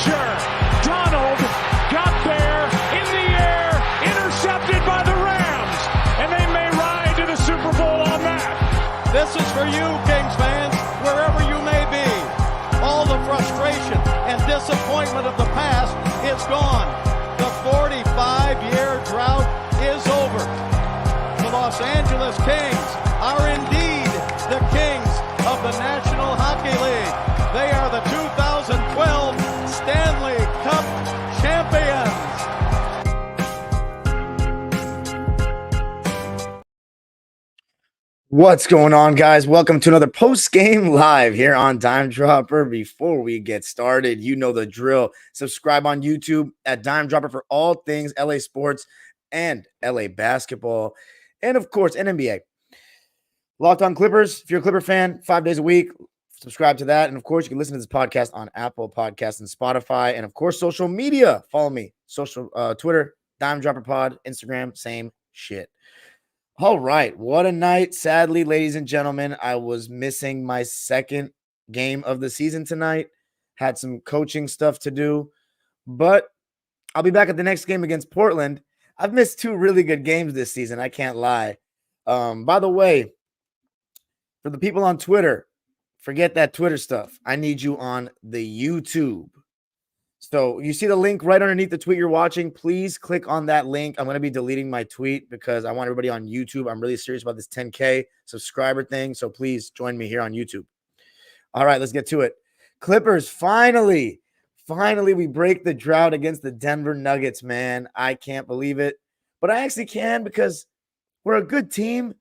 pressure. Donald got there in the air, intercepted by the Rams, and they may ride to the Super Bowl on that. This is for you, Kings fans, wherever you may be. All the frustration and disappointment of the past is gone. The 45-year drought is over. The Los Angeles Kings are indeed the kings of the National Hockey League. They are the 2012 Stanley Cup champions. What's going on, guys? Welcome to another post-game live here on Dime Dropper. Before we get started, you know the drill. Subscribe on YouTube at Dime Dropper for all things LA sports and LA basketball. And, of course, NBA. Locked on Clippers. If you're a Clipper fan, 5 days a week, subscribe to that. And, of course, you can listen to this podcast on Apple Podcasts and Spotify. And, of course, social media. Follow me. Twitter, Dime Dropper Pod, Instagram, same shit. All right. What a night. Sadly, ladies and gentlemen, I was missing my second game of the season tonight. Had some coaching stuff to do, but I'll be back at the next game against Portland. I've missed two really good games this season. I can't lie. By the way, for the people on Twitter, forget that Twitter stuff. I need you on the YouTube. So you see the link right underneath the tweet you're watching. Please click on that link. I'm going to be deleting my tweet because I want everybody on YouTube. I'm really serious about this 10K subscriber thing. So please join me here on YouTube. All right, let's get to it. Clippers, finally, we break the drought against the Denver Nuggets, man. I can't believe it. But I actually can because we're a good team.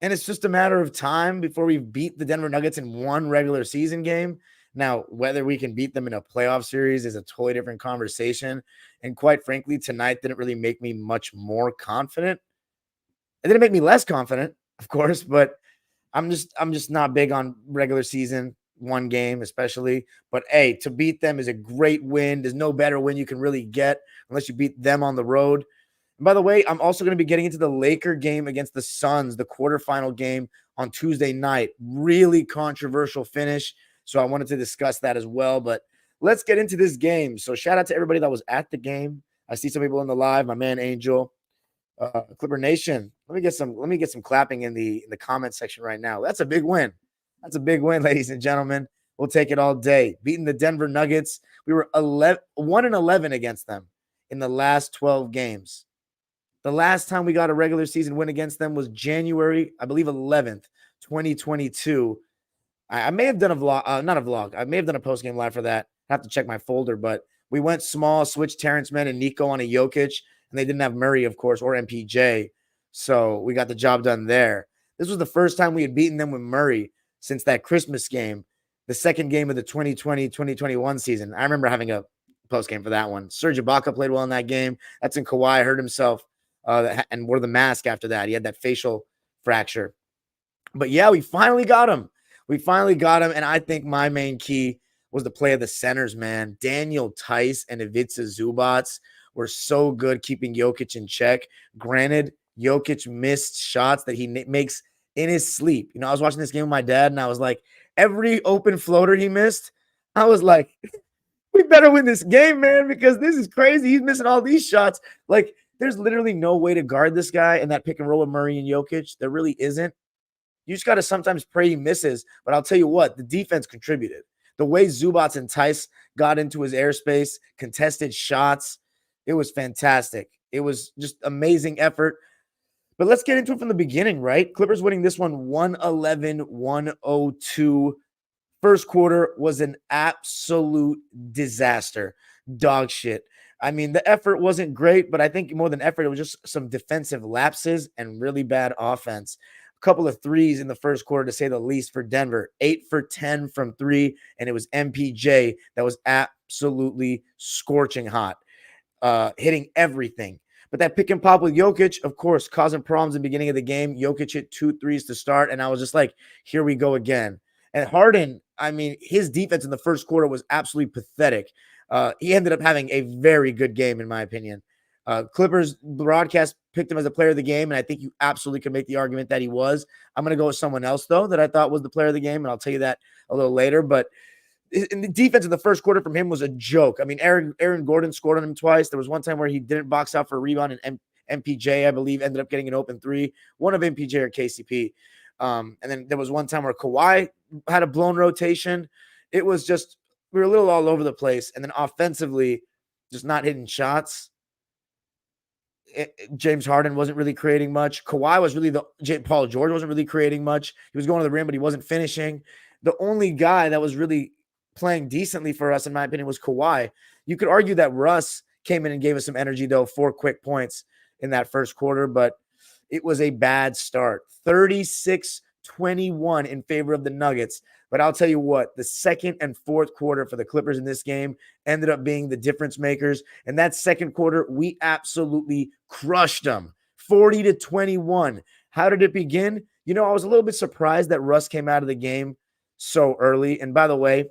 And it's just a matter of time before we beat the Denver Nuggets in one regular season game. Now, whether we can beat them in a playoff series is a totally different conversation. And quite frankly, tonight didn't really make me much more confident. It didn't make me less confident, of course, but I'm just not big on regular season, one game especially. But hey, to beat them is a great win. There's no better win you can really get unless you beat them on the road. And by the way, I'm also going to be getting into the Laker game against the Suns, the quarterfinal game on Tuesday night. Really controversial finish. So I wanted to discuss that as well, but let's get into this game. So shout out to everybody that was at the game. I see some people in the live, my man Angel, Clipper Nation. Let me get some clapping in the comment section right now. That's a big win. That's a big win, ladies and gentlemen. We'll take it all day. Beating the Denver Nuggets. We were 1-11 against them in the last 12 games. The last time we got a regular season win against them was January, I believe 11th, 2022. I may have done a vlog, not a vlog. I may have done a post-game live for that. I have to check my folder, but we went small, switched Terrence Mann and Nico on a Jokic, and they didn't have Murray, of course, or MPJ. So we got the job done there. This was the first time we had beaten them with Murray since that Christmas game, the second game of the 2020-2021 season. I remember having a post-game for that one. Serge Ibaka played well in that game. That's in Kawhi, hurt himself and wore the mask after that. He had that facial fracture. But yeah, we finally got him. And I think my main key was the play of the centers, man. Daniel Tice and Ivica Zubac were so good keeping Jokic in check. Granted, Jokic missed shots that he makes in his sleep. You know, I was watching this game with my dad, and I was like, every open floater he missed, I was like, we better win this game, man, because this is crazy. He's missing all these shots. Like, there's literally no way to guard this guy in that pick and roll of Murray and Jokic. There really isn't. You just got to sometimes pray he misses. But I'll tell you what, the defense contributed. The way Zubac and Tice got into his airspace, contested shots, it was fantastic. It was just amazing effort. But let's get into it from the beginning, right? Clippers winning this one 111-102. First quarter was an absolute disaster. Dog shit. I mean, the effort wasn't great, but I think more than effort, it was just some defensive lapses and really bad offense. Couple of threes in the first quarter, to say the least, for Denver. 8 for 10 from three, and it was MPJ that was absolutely scorching hot, hitting everything. But that pick and pop with Jokic, of course, causing problems in the beginning of the game. Jokic hit 2 threes to start, and I was just like, here we go again. And Harden, I mean, his defense in the first quarter was absolutely pathetic. He ended up having a very good game, in my opinion. Clippers broadcast picked him as the player of the game, and I think you absolutely can make the argument that he was. I'm going to go with someone else, though, that I thought was the player of the game, and I'll tell you that a little later. But And the defense in the first quarter from him was a joke. I mean, Aaron Gordon scored on him twice. There was one time where he didn't box out for a rebound, and MPJ, I believe, ended up getting an open three. One of MPJ or KCP. And then there was one time where Kawhi had a blown rotation. It was just, we were a little all over the place. And then offensively, just not hitting shots. James Harden wasn't really creating much. Kawhi was really Paul George wasn't really creating much. He was going to the rim, but he wasn't finishing. The only guy that was really playing decently for us, in my opinion, was Kawhi. You could argue that Russ came in and gave us some energy, though, 4 quick points in that first quarter, but it was a bad start. 36-21 in favor of the Nuggets. But I'll tell you what, the second and fourth quarter for the Clippers in this game ended up being the difference makers. And that second quarter, we absolutely crushed them. 40-21. How did it begin? You know, I was a little bit surprised that Russ came out of the game so early. And by the way,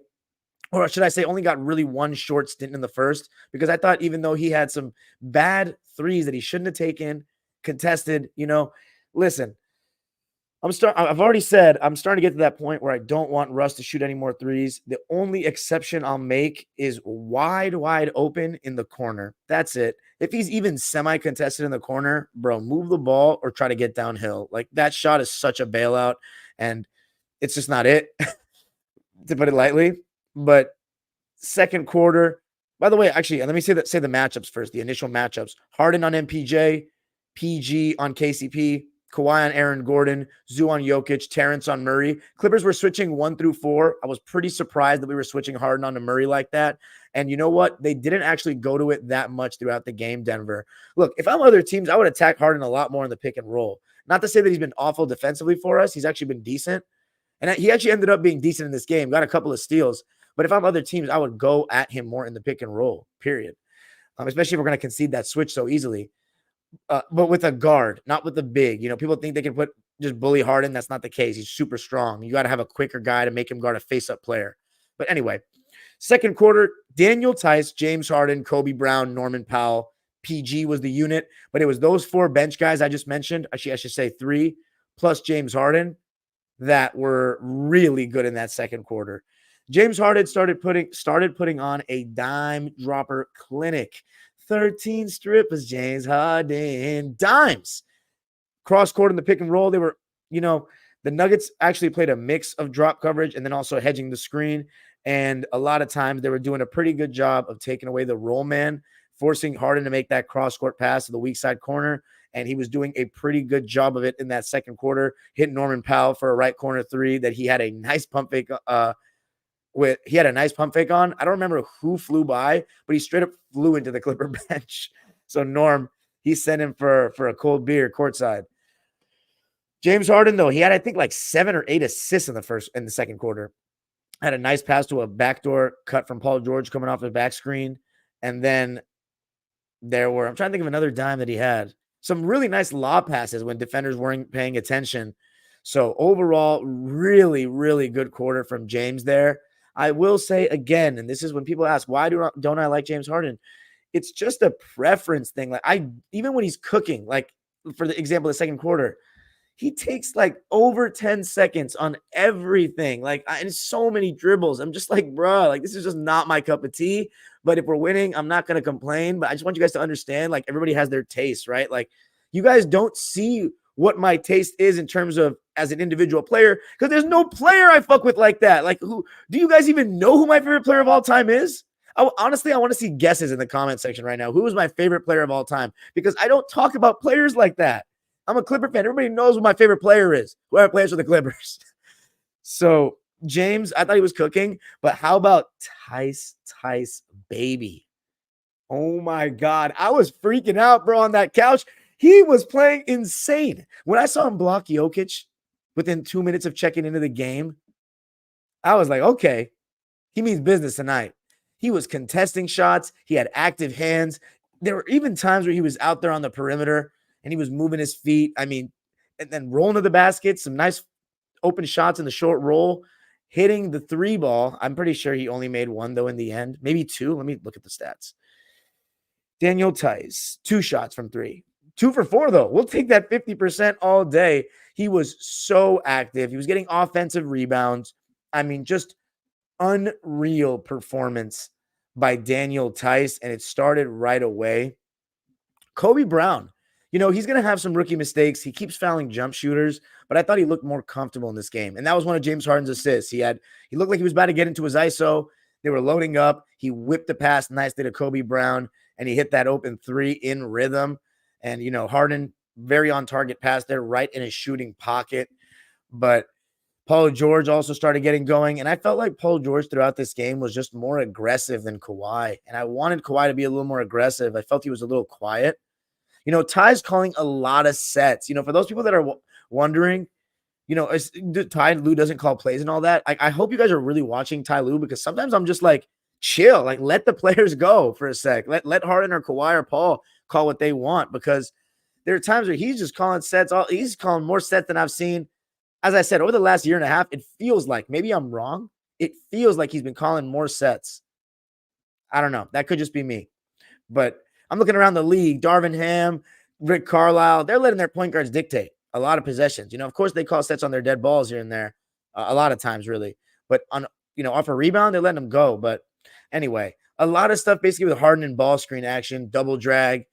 or should I say, only got really one short stint in the first, because I thought even though he had some bad threes that he shouldn't have taken, contested, you know, listen, I've already said I'm starting to get to that point where I don't want Russ to shoot any more threes. The only exception I'll make is wide open in the corner. That's it. If he's even semi-contested in the corner, bro, move the ball or try to get downhill. Like, that shot is such a bailout, and it's just not it, to put it lightly. But second quarter, by the way, actually, let me say the matchups first, the initial matchups. Harden on MPJ, PG on KCP, Kawhi on Aaron Gordon, Zoo on Jokic, Terrence on Murray. Clippers were switching 1 through 4. I was pretty surprised that we were switching Harden onto Murray like that. And you know what? They didn't actually go to it that much throughout the game, Denver. Look, if I'm other teams, I would attack Harden a lot more in the pick and roll. Not to say that he's been awful defensively for us. He's actually been decent. And he actually ended up being decent in this game, got a couple of steals. But if I'm other teams, I would go at him more in the pick and roll, period. Especially if we're going to concede that switch so easily. But with a guard, not with the big. You know, people think they can just bully Harden. That's not the case. He's super strong. You got to have a quicker guy to make him guard a face-up player. But anyway, second quarter, Daniel Tice, James Harden, Kobe Brown, Norman Powell, PG was the unit. But it was those 4 bench guys I just mentioned. Actually, I should say 3, plus James Harden, that were really good in that second quarter. James Harden started putting on a dime dropper clinic. 13 strippers, James Harden, dimes. Cross court in the pick and roll. They were, you know, the Nuggets actually played a mix of drop coverage and then also hedging the screen. And a lot of times they were doing a pretty good job of taking away the roll man, forcing Harden to make that cross court pass to the weak side corner. And he was doing a pretty good job of it in that second quarter, hitting Norman Powell for a right corner 3 that he had a nice pump fake on. I don't remember who flew by, but he straight up flew into the Clipper bench. So Norm, he sent him for a cold beer courtside. James Harden, though, he had, I think, like 7 or 8 assists in the second quarter. Had a nice pass to a backdoor cut from Paul George coming off the back screen. And then I'm trying to think of another dime that he had. Some really nice lob passes when defenders weren't paying attention. So overall, really, really good quarter from James there. I will say again, and this is when people ask, why don't I like James Harden? It's just a preference thing. Like, even when he's cooking, like for the example, the second quarter, he takes like over 10 seconds on everything. Like, and so many dribbles. I'm just like, bro, like, this is just not my cup of tea. But if we're winning, I'm not going to complain. But I just want you guys to understand, like, everybody has their taste, right? Like, you guys don't see what my taste is in terms of as an individual player, because there's no player I fuck with like that. Like, who do you guys even know who my favorite player of all time is? Honestly, I want to see guesses in the comment section right now. Who is my favorite player of all time? Because I don't talk about players like that. I'm a Clipper fan. Everybody knows what my favorite player is. Whoever plays for the Clippers. So James, I thought he was cooking, but how about Tice baby? Oh my God. I was freaking out, bro, on that couch. He was playing insane. When I saw him block Jokic within 2 minutes of checking into the game, I was like, okay, he means business tonight. He was contesting shots. He had active hands. There were even times where he was out there on the perimeter and he was moving his feet. I mean, and then rolling to the basket, some nice open shots in the short roll, hitting the 3 ball. I'm pretty sure he only made 1, though, in the end. Maybe 2. Let me look at the stats. Daniel Tice, 2 shots from 3. 2 for 4, though. We'll take that 50% all day. He was so active. He was getting offensive rebounds. I mean, just unreal performance by Daniel Tice, and it started right away. Kobe Brown, he's going to have some rookie mistakes. He keeps fouling jump shooters, but I thought he looked more comfortable in this game. And that was one of James Harden's assists. He looked like he was about to get into his ISO. They were loading up. He whipped the pass nicely to Kobe Brown, and he hit that open three in rhythm. And, Harden, very on target pass there, right in his shooting pocket. But Paul George also started getting going, and I felt like Paul George throughout this game was just more aggressive than Kawhi. And I wanted Kawhi to be a little more aggressive. I felt he was a little quiet. Ty's calling a lot of sets. For those people that are wondering, Ty Lue doesn't call plays and all that. I hope you guys are really watching Ty Lue, because sometimes I'm just like, chill, like let the players go for a sec. Let Harden or Kawhi or Paul call what they want, because there are times where he's just calling sets. He's calling more sets than I've seen. As I said, over the last year and a half, it feels like, maybe I'm wrong, it feels like he's been calling more sets. I don't know. That could just be me. But I'm looking around the league. Darvin Ham, Rick Carlisle, they're letting their point guards dictate a lot of possessions. Of course, they call sets on their dead balls here and there, a lot of times, really. But off a rebound, they're letting them go. But anyway, a lot of stuff basically with Harden and ball screen action, double drag,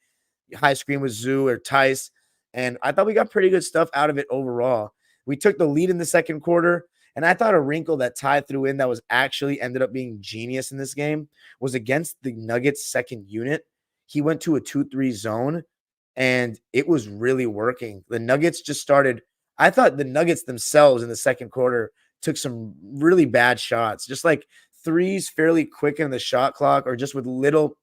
high screen with Zoo or Tice. And I thought we got pretty good stuff out of it overall. We took the lead in the second quarter. And I thought a wrinkle that Ty threw in that was actually ended up being genius in this game was against the Nuggets' second unit. He went to a 2-3 zone, and it was really working. The Nuggets just started. I thought the Nuggets themselves in the second quarter took some really bad shots, just like threes fairly quick in the shot clock, or just with little,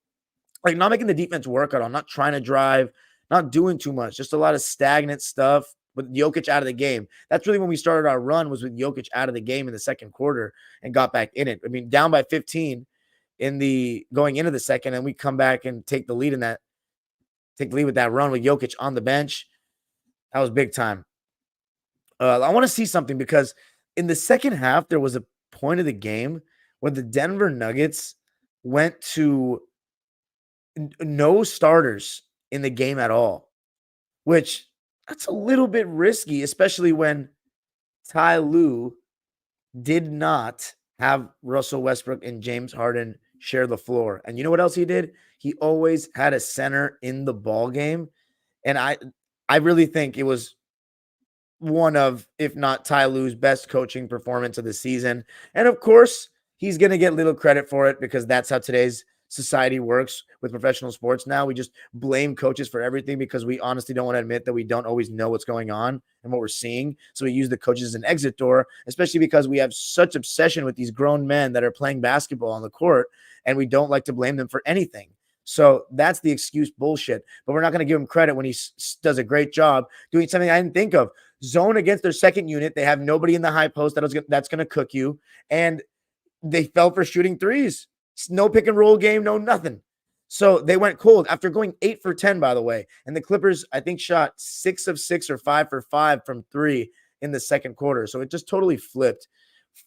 like not making the defense work at all, not trying to drive, not doing too much, just a lot of stagnant stuff with Jokic out of the game. That's really when we started our run, was with Jokic out of the game in the second quarter and got back in it. I mean, down by 15 going into the second, and we come back and take the lead with that run with Jokic on the bench. That was big time. I want to see something, because in the second half, there was a point of the game when the Denver Nuggets went to no starters in the game at all, which that's a little bit risky, especially when Ty Lue did not have Russell Westbrook and James Harden share the floor. And you know what else he did? He always had a center in the ball game. And I really think it was one of, if not Ty Lue's best coaching performance of the season. And of course, he's going to get little credit for it, because that's how today's society works with professional sports now. We just blame coaches for everything, because we honestly don't want to admit that we don't always know what's going on and what we're seeing. So we use the coaches as an exit door, especially because we have such obsession with these grown men that are playing basketball on the court, and we don't like to blame them for anything. So that's the excuse bullshit. But we're not going to give him credit when he does a great job doing something I didn't think of. Zone against their second unit. They have nobody in the high post that's going to cook you. And they fell for shooting threes. No pick and roll game, no nothing. So they went cold after going 8 for 10, by the way. And the Clippers, I think, shot 6 of 6 or 5 for 5 from 3 in the second quarter. So it just totally flipped.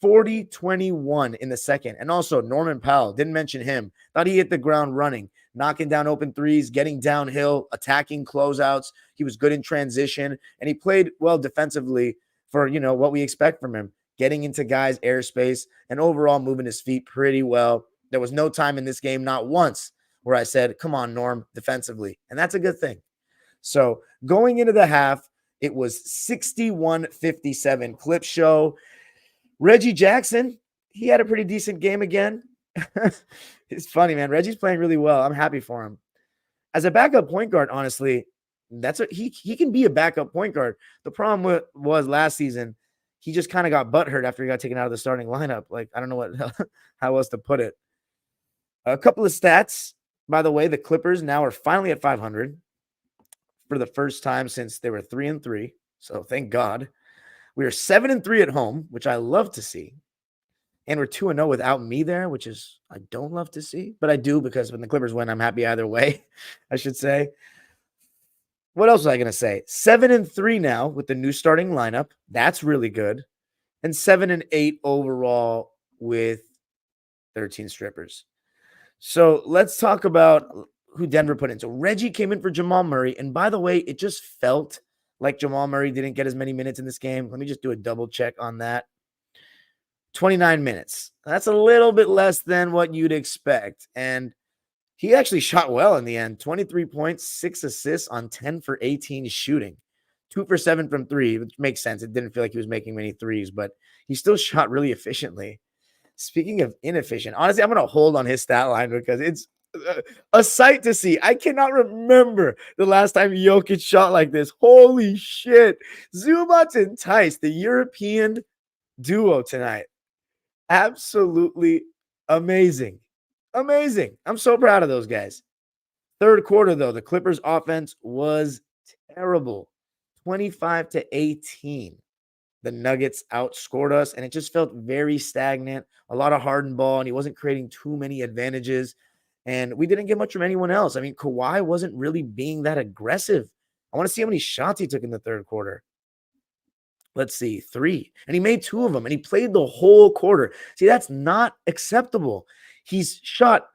40-21 in the second. And also Norman Powell, didn't mention him. Thought he hit the ground running, knocking down open threes, getting downhill, attacking closeouts. He was good in transition, and he played well defensively for, what we expect from him, getting into guys' airspace and overall moving his feet pretty well. There was no time in this game, not once, where I said, come on, Norm, defensively. And that's a good thing. So going into the half, it was 61-57 clip show. Reggie Jackson, he had a pretty decent game again. It's funny, man. Reggie's playing really well. I'm happy for him. As a backup point guard, honestly, that's what he can be, a backup point guard. The problem was last season, he just kind of got butthurt after he got taken out of the starting lineup. Like, I don't know how else to put it. A couple of stats, by the way. The Clippers now are finally at 500 for the first time since they were 3-3. So thank God. We are 7-3 at home, which I love to see. And we're 2-0 without me there, which is I don't love to see. But I do, because when the Clippers win, I'm happy either way, I should say. What else was I going to say? 7-3 now with the new starting lineup. That's really good. And 7-8 overall with 13 strippers. So let's talk about who Denver put in. So Reggie came in for Jamal Murray. And by the way, it just felt like Jamal Murray didn't get as many minutes in this game. Let me just do a double check on that. 29 minutes. That's a little bit less than what you'd expect. And he actually shot well in the end. 23 points, 6 assists on 10 for 18 shooting. 2 for 7 from 3, which makes sense. It didn't feel like he was making many threes, but he still shot really efficiently. Speaking of inefficient, honestly, I'm going to hold on his stat line because it's a sight to see. I cannot remember the last time Jokic shot like this. Holy shit. Zubac and Tice, the European duo tonight. Absolutely amazing. Amazing. I'm so proud of those guys. Third quarter, though, the Clippers offense was terrible. 25-18. The Nuggets outscored us, and it just felt very stagnant. A lot of hardened ball, and he wasn't creating too many advantages. And we didn't get much from anyone else. I mean, Kawhi wasn't really being that aggressive. I want to see how many shots he took in the third quarter. Let's see, 3. And he made 2 of them, and he played the whole quarter. See, that's not acceptable. He's shot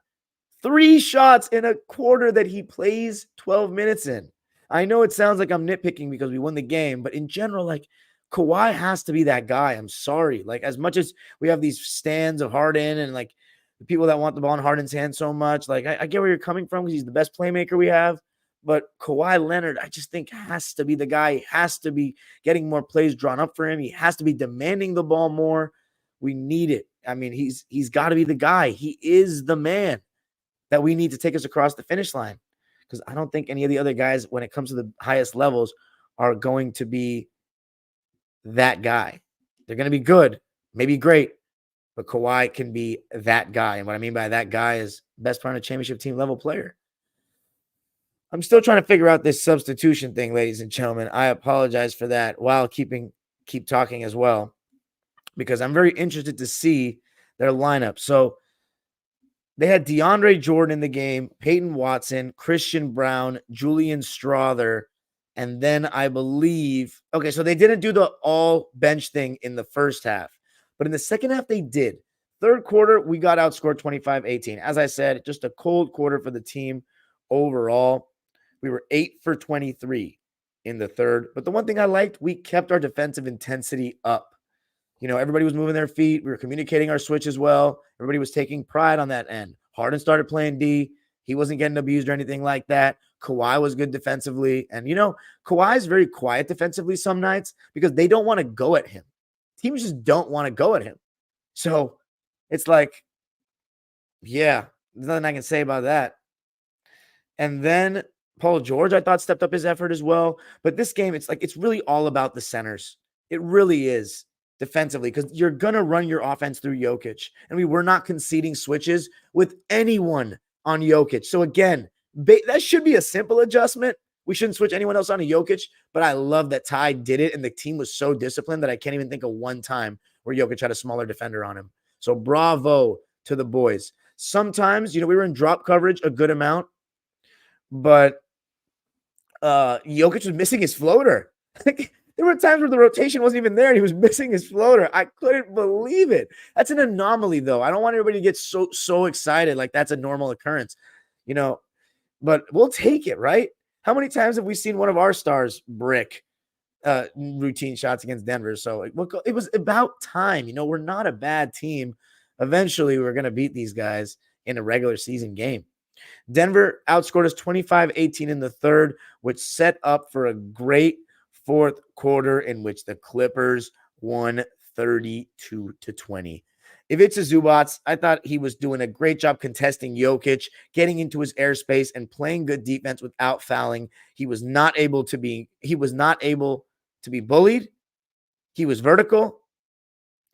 3 shots in a quarter that he plays 12 minutes in. I know it sounds like I'm nitpicking because we won the game, but in general, like, Kawhi has to be that guy. I'm sorry. Like, as much as we have these stands of Harden and like the people that want the ball in Harden's hand so much, like, I get where you're coming from because he's the best playmaker we have. But Kawhi Leonard, I just think has to be the guy. He has to be getting more plays drawn up for him. He has to be demanding the ball more. We need it. I mean, he's got to be the guy. He is the man that we need to take us across the finish line. Because I don't think any of the other guys, when it comes to the highest levels, are going to be that guy. They're going to be good, maybe great, but Kawhi can be that guy. And what I mean by that guy is best player on a championship team level player. I'm still trying to figure out this substitution thing, ladies and gentlemen. I apologize for that while keep talking as well, because I'm very interested to see their lineup. So they had DeAndre Jordan in the game, Peyton Watson, Christian Brown, Julian Strother, and then I believe, okay, so they didn't do the all bench thing in the first half, but in the second half they did. Third quarter, we got outscored 25-18. As I said, just a cold quarter for the team overall. We were 8 for 23 in the third, but the one thing I liked, we kept our defensive intensity up. You know, everybody was moving their feet. We were communicating our switch as well. Everybody was taking pride on that end. Harden started playing D. He wasn't getting abused or anything like that. Kawhi was good defensively. And, you know, Kawhi is very quiet defensively some nights because they don't want to go at him. Teams just don't want to go at him. So it's like, yeah, there's nothing I can say about that. And then Paul George, I thought, stepped up his effort as well. But this game, it's like, it's really all about the centers. It really is. Defensively, because you're going to run your offense through Jokic. And we were not conceding switches with anyone on Jokic. So again, that should be a simple adjustment. We shouldn't switch anyone else on to Jokic, but I love that Ty did it, and the team was so disciplined that I can't even think of one time where Jokic had a smaller defender on him. So bravo to the boys. Sometimes, you know, we were in drop coverage a good amount, but Jokic was missing his floater. There were times where the rotation wasn't even there and he was missing his floater. I couldn't believe it. That's an anomaly, though. I don't want everybody to get so excited like that's a normal occurrence, you know, but we'll take it, right? How many times have we seen one of our stars brick routine shots against Denver? So it was about time. You know, we're not a bad team. Eventually, we're going to beat these guys in a regular season game. Denver outscored us 25-18 in the third, which set up for a great fourth quarter in which the Clippers won 32-20. Ivica Zubac, I thought he was doing a great job contesting Jokic, getting into his airspace and playing good defense without fouling. He was not able to be bullied. He was vertical.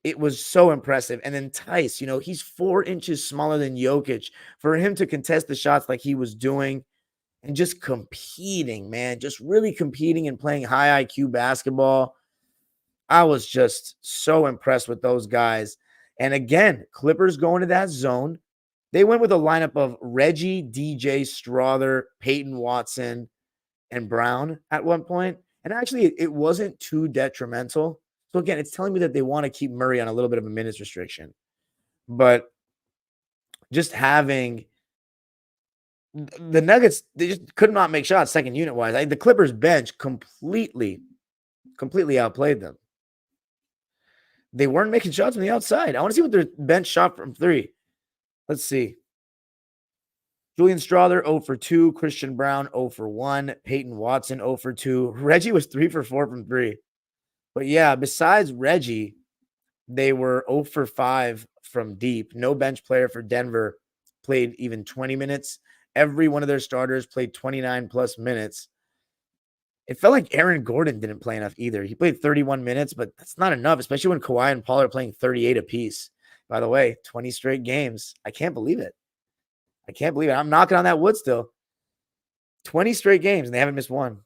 It was so impressive. And then Tice, you know, he's 4 inches smaller than Jokic. For him to contest the shots like he was doing, and just competing, man, just really competing and playing high IQ basketball. I was just so impressed with those guys. And again, Clippers going to that zone. They went with a lineup of Reggie, DJ, Strother, Peyton Watson, and Brown at one point. And actually, it wasn't too detrimental. So again, it's telling me that they want to keep Murray on a little bit of a minutes restriction. But just having the Nuggets, they just could not make shots second unit wise. The Clippers bench completely outplayed them. They weren't making shots from the outside. I want to see what their bench shot from 3. Let's see. Julian Strother 0 for 2, Christian Brown 0 for 1, Peyton Watson 0 for 2. Reggie was 3 for 4 from 3. But yeah, besides Reggie, they were 0 for 5 from deep. No bench player for Denver played even 20 minutes. Every one of their starters played 29 plus minutes. It felt like Aaron Gordon didn't play enough either. He played 31 minutes, but that's not enough, especially when Kawhi and Paul are playing 38 apiece. By the way, 20 straight games. I can't believe it. I can't believe it. I'm knocking on that wood still. 20 straight games, and they haven't missed one.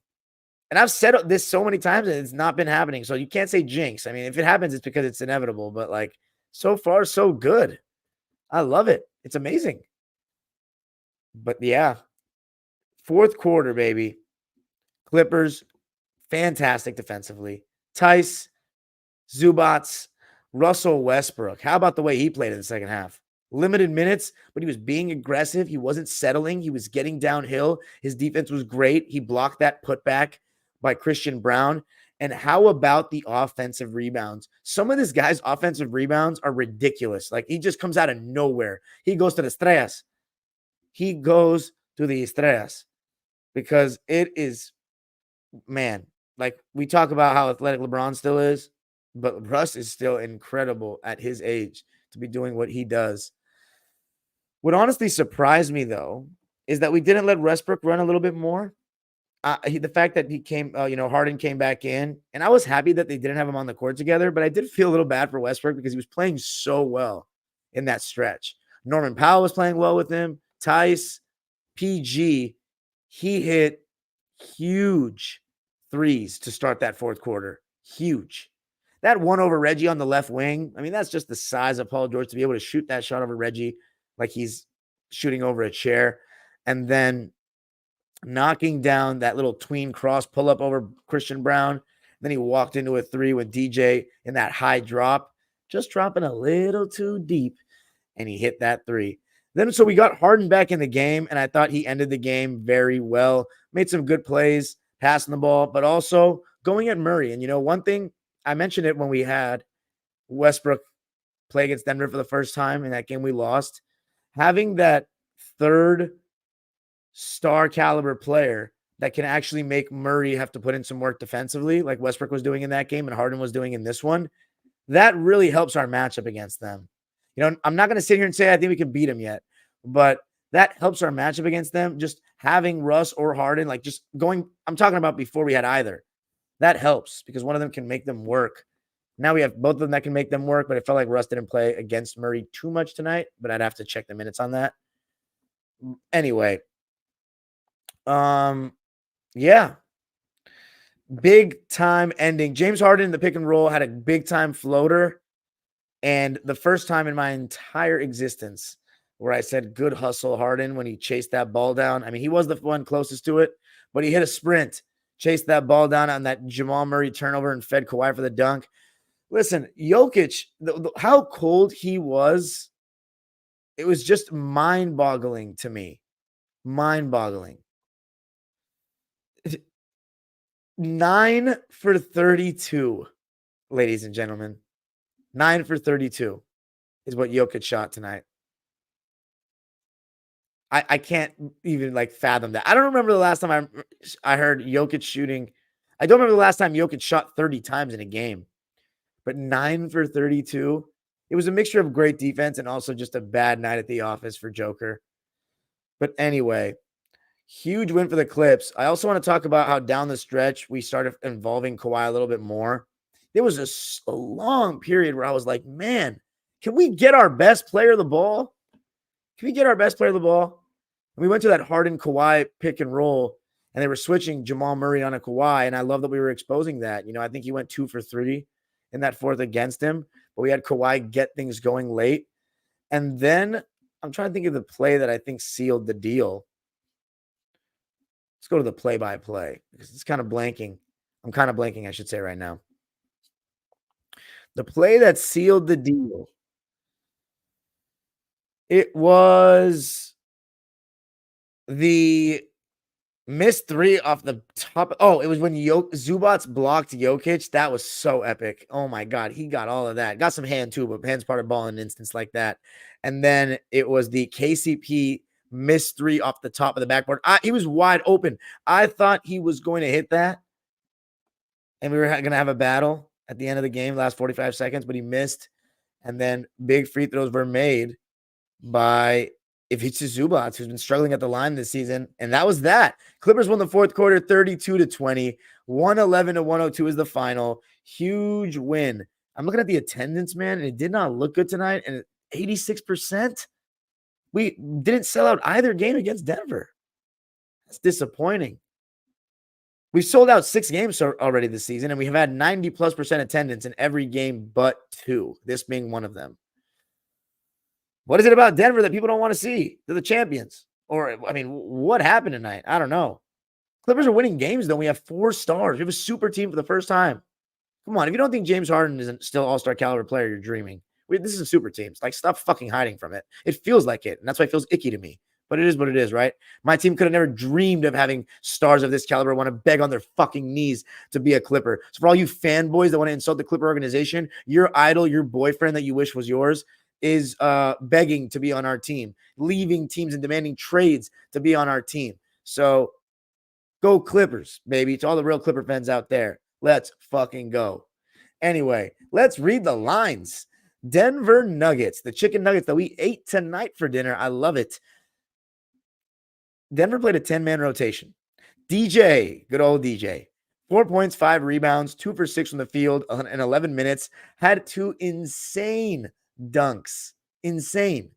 And I've said this so many times, and it's not been happening. So you can't say jinx. I mean, if it happens, it's because it's inevitable. But like, so far, so good. I love it. It's amazing. But yeah, fourth quarter, baby. Clippers, fantastic defensively. Tice, Zubats, Russell Westbrook. How about the way he played in the second half? Limited minutes, but he was being aggressive. He wasn't settling. He was getting downhill. His defense was great. He blocked that putback by Christian Brown. And how about the offensive rebounds? Some of this guy's offensive rebounds are ridiculous. Like, he just comes out of nowhere. He goes to the estrellas. He goes to the estrellas because it is, man, like we talk about how athletic LeBron still is, but Russ is still incredible at his age to be doing what he does. What honestly surprised me, though, is that we didn't let Westbrook run a little bit more. The fact that he came, Harden came back in, and I was happy that they didn't have him on the court together, but I did feel a little bad for Westbrook because he was playing so well in that stretch. Norman Powell was playing well with him. Tice, PG, he hit huge threes to start that fourth quarter. Huge. That one over Reggie on the left wing, I mean, that's just the size of Paul George to be able to shoot that shot over Reggie like he's shooting over a chair. And then knocking down that little tween cross pull-up over Christian Brown. Then he walked into a 3 with DJ in that high drop, just dropping a little too deep, and he hit that 3. Then, so we got Harden back in the game, and I thought he ended the game very well. Made some good plays, passing the ball, but also going at Murray. And, one thing, I mentioned it when we had Westbrook play against Denver for the first time in that game we lost. Having that third star caliber player that can actually make Murray have to put in some work defensively, like Westbrook was doing in that game and Harden was doing in this one, that really helps our matchup against them. I'm not going to sit here and say I think we can beat them yet, but that helps our matchup against them. Just having Russ or Harden, like just going, I'm talking about before we had either. That helps because one of them can make them work. Now we have both of them that can make them work, but it felt like Russ didn't play against Murray too much tonight, but I'd have to check the minutes on that. Anyway, yeah. Big time ending. James Harden in the pick and roll had a big time floater. And the first time in my entire existence where I said good hustle Harden when he chased that ball down. I mean, he was the one closest to it, but he hit a sprint, chased that ball down on that Jamal Murray turnover and fed Kawhi for the dunk. Listen, Jokic, how cold he was, it was just mind-boggling to me. Mind-boggling. 9 for 32, ladies and gentlemen. 9 for 32 is what Jokic shot tonight. I can't even fathom that. I don't remember the last time I heard Jokic shooting. I don't remember the last time Jokic shot 30 times in a game. But 9 for 32. It was a mixture of great defense and also just a bad night at the office for Joker. But anyway, huge win for the Clips. I also want to talk about how down the stretch we started involving Kawhi a little bit more. There was a long period where I was like, man, can we get our best player the ball? Can we get our best player the ball? And we went to that Harden Kawhi pick and roll, and they were switching Jamal Murray on a Kawhi, and I love that we were exposing that. I think he went 2 for 3 in that fourth against him, but we had Kawhi get things going late. And then I'm trying to think of the play that I think sealed the deal. Let's go to the play-by-play because it's kind of blanking. I'm kind of blanking, I should say right now. The play that sealed the deal. It was the Missed 3 off the top. Oh, it was when Zubats blocked Jokic. That was so epic. Oh my God. He got all of that. Got some hand too, but hand's part of ball in an instance like that. And then it was the KCP missed 3 off the top of the backboard. He was wide open. I thought he was going to hit that. And we were going to have a battle at the end of the game, last 45 seconds, but he missed. And then big free throws were made by Ivica Zubac, who's been struggling at the line this season. And that was that. Clippers won the fourth quarter 32-20. 111-102 is the final. Huge win. I'm looking at the attendance, man, and it did not look good tonight. And 86%. We didn't sell out either game against Denver. That's disappointing. We've sold out 6 games already this season, and we have had 90+% attendance in every game but 2, this being one of them. What is it about Denver that people don't want to see? They're the champions. Or, I mean, what happened tonight? I don't know. Clippers are winning games, though. We have 4 stars. We have a super team for the first time. Come on. If you don't think James Harden isn't still all-star caliber player, you're dreaming. This is a super team. Like, stop fucking hiding from it. It feels like it, and that's why it feels icky to me. But it is what it is, right? My team could have never dreamed of having stars of this caliber want to beg on their fucking knees to be a Clipper. So for all you fanboys that want to insult the Clipper organization, your idol, your boyfriend that you wish was yours, is begging to be on our team, leaving teams and demanding trades to be on our team. So go Clippers, baby. To all the real Clipper fans out there, let's fucking go. Anyway, let's read the lines. Denver Nuggets, the chicken nuggets that we ate tonight for dinner. I love it. Denver played a 10-man rotation. DJ, good old DJ, 4 points, 5 rebounds, 2 for 6 from the field in 11 minutes, had 2 insane dunks, insane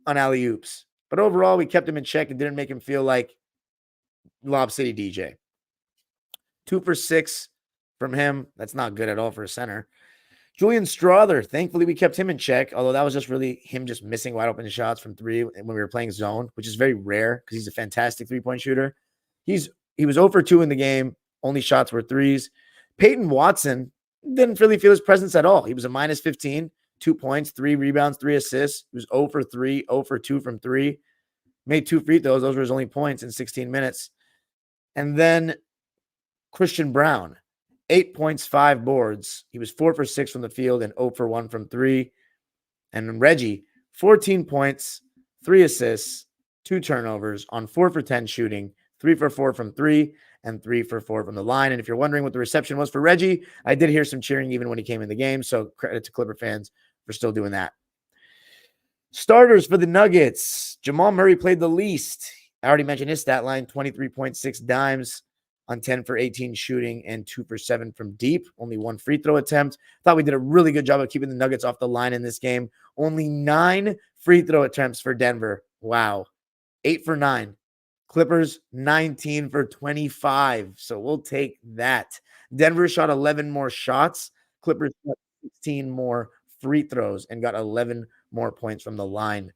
on alley-oops. But overall, we kept him in check and didn't make him feel like Lob City DJ. 2 for 6 from him. That's not good at all for a center. Julian Strawther, thankfully we kept him in check, although that was just really him just missing wide open shots from 3 when we were playing zone, which is very rare because he's a fantastic 3-point shooter. He was 0 for 2 in the game. Only shots were 3s. Peyton Watson didn't really feel his presence at all. He was a minus 15, 2 points, 3 rebounds, 3 assists. He was 0 for 3, 0 for 2 from 3. Made 2 free throws. Those were his only points in 16 minutes. And then Christian Brown, 8 points, 5 boards. He was 4 for 6 from the field and 0 for 1 from 3. And Reggie, 14 points, 3 assists, 2 turnovers on 4 for 10 shooting, 3 for 4 from 3, and 3 for 4 from the line. And if you're wondering what the reception was for Reggie, I did hear some cheering even when he came in the game. So credit to Clipper fans for still doing that. Starters for the Nuggets. Jamal Murray played the least. I already mentioned his stat line, 23.6 dimes on 10 for 18 shooting and 2 for 7 from deep. Only 1 free throw attempt. Thought we did a really good job of keeping the Nuggets off the line in this game. Only 9 free throw attempts for Denver. Wow. 8 for 9. Clippers 19 for 25. So we'll take that. Denver shot 11 more shots. Clippers shot 16 more free throws and got 11 more points from the line.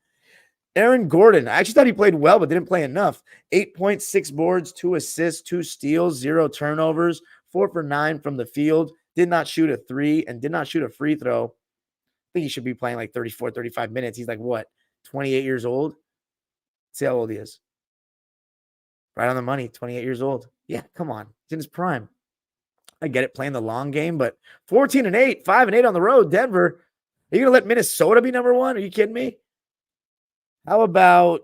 Aaron Gordon, I actually thought he played well, but didn't play enough. 8.6 boards, 2 assists, 2 steals, 0 turnovers, 4 for 9 from the field. Did not shoot a 3 and did not shoot a free throw. I think he should be playing like 34, 35 minutes. He's like, what, 28 years old? See how old he is. Right on the money, 28 years old. Yeah, come on. He's in his prime. I get it, playing the long game, but 14-8, 5-8 on the road, Denver. Are you going to let Minnesota be number 1? Are you kidding me? How about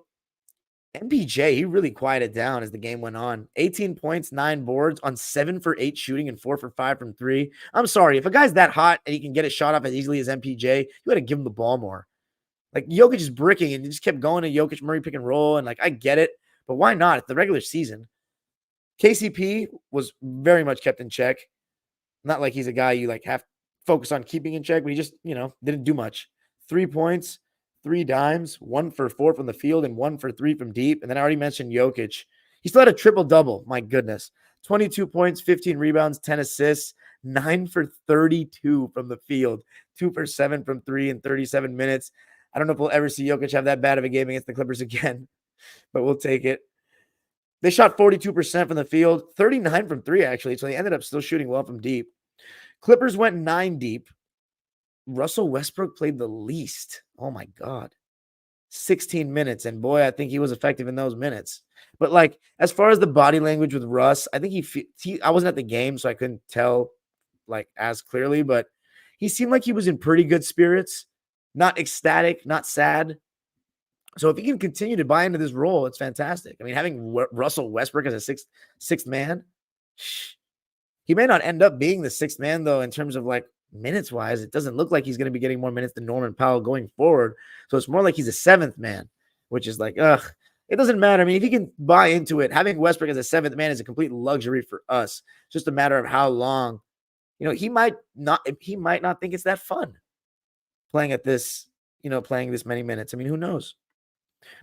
MPJ? He really quieted down as the game went on. 18 points, 9 boards on 7 for 8 shooting and 4 for 5 from 3. I'm sorry. If a guy's that hot and he can get a shot off as easily as MPJ, you got to give him the ball more. Like, Jokic is bricking and he just kept going to Jokic, Murray pick and roll. And, like, I get it, but why not? It's the regular season. KCP was very much kept in check. Not like he's a guy you, like, have to focus on keeping in check, but he just, didn't do much. 3 points. 3 dimes, 1 for 4 from the field, and 1 for 3 from deep. And then I already mentioned Jokic. He still had a triple-double. My goodness. 22 points, 15 rebounds, 10 assists, 9 for 32 from the field, 2 for 7 from 3 in 37 minutes. I don't know if we'll ever see Jokic have that bad of a game against the Clippers again, but we'll take it. They shot 42% from the field, 39 from 3, actually, so they ended up still shooting well from deep. Clippers went 9 deep. Russell Westbrook played the least. Oh, my God. 16 minutes. And boy, I think he was effective in those minutes. But like, as far as the body language with Russ, I think I wasn't at the game, so I couldn't tell like as clearly, but he seemed like he was in pretty good spirits, not ecstatic, not sad. So if he can continue to buy into this role, it's fantastic. I mean, having Russell Westbrook as a sixth man, he may not end up being the sixth man though in terms of like minutes wise. It doesn't look like he's going to be getting more minutes than Norman Powell going forward. So it's more like he's a seventh man, which is like, ugh, it doesn't matter. I mean, if he can buy into it, having Westbrook as a seventh man is a complete luxury for us. It's just a matter of how long. He might not think it's that fun playing at this, playing this many minutes. I mean, who knows?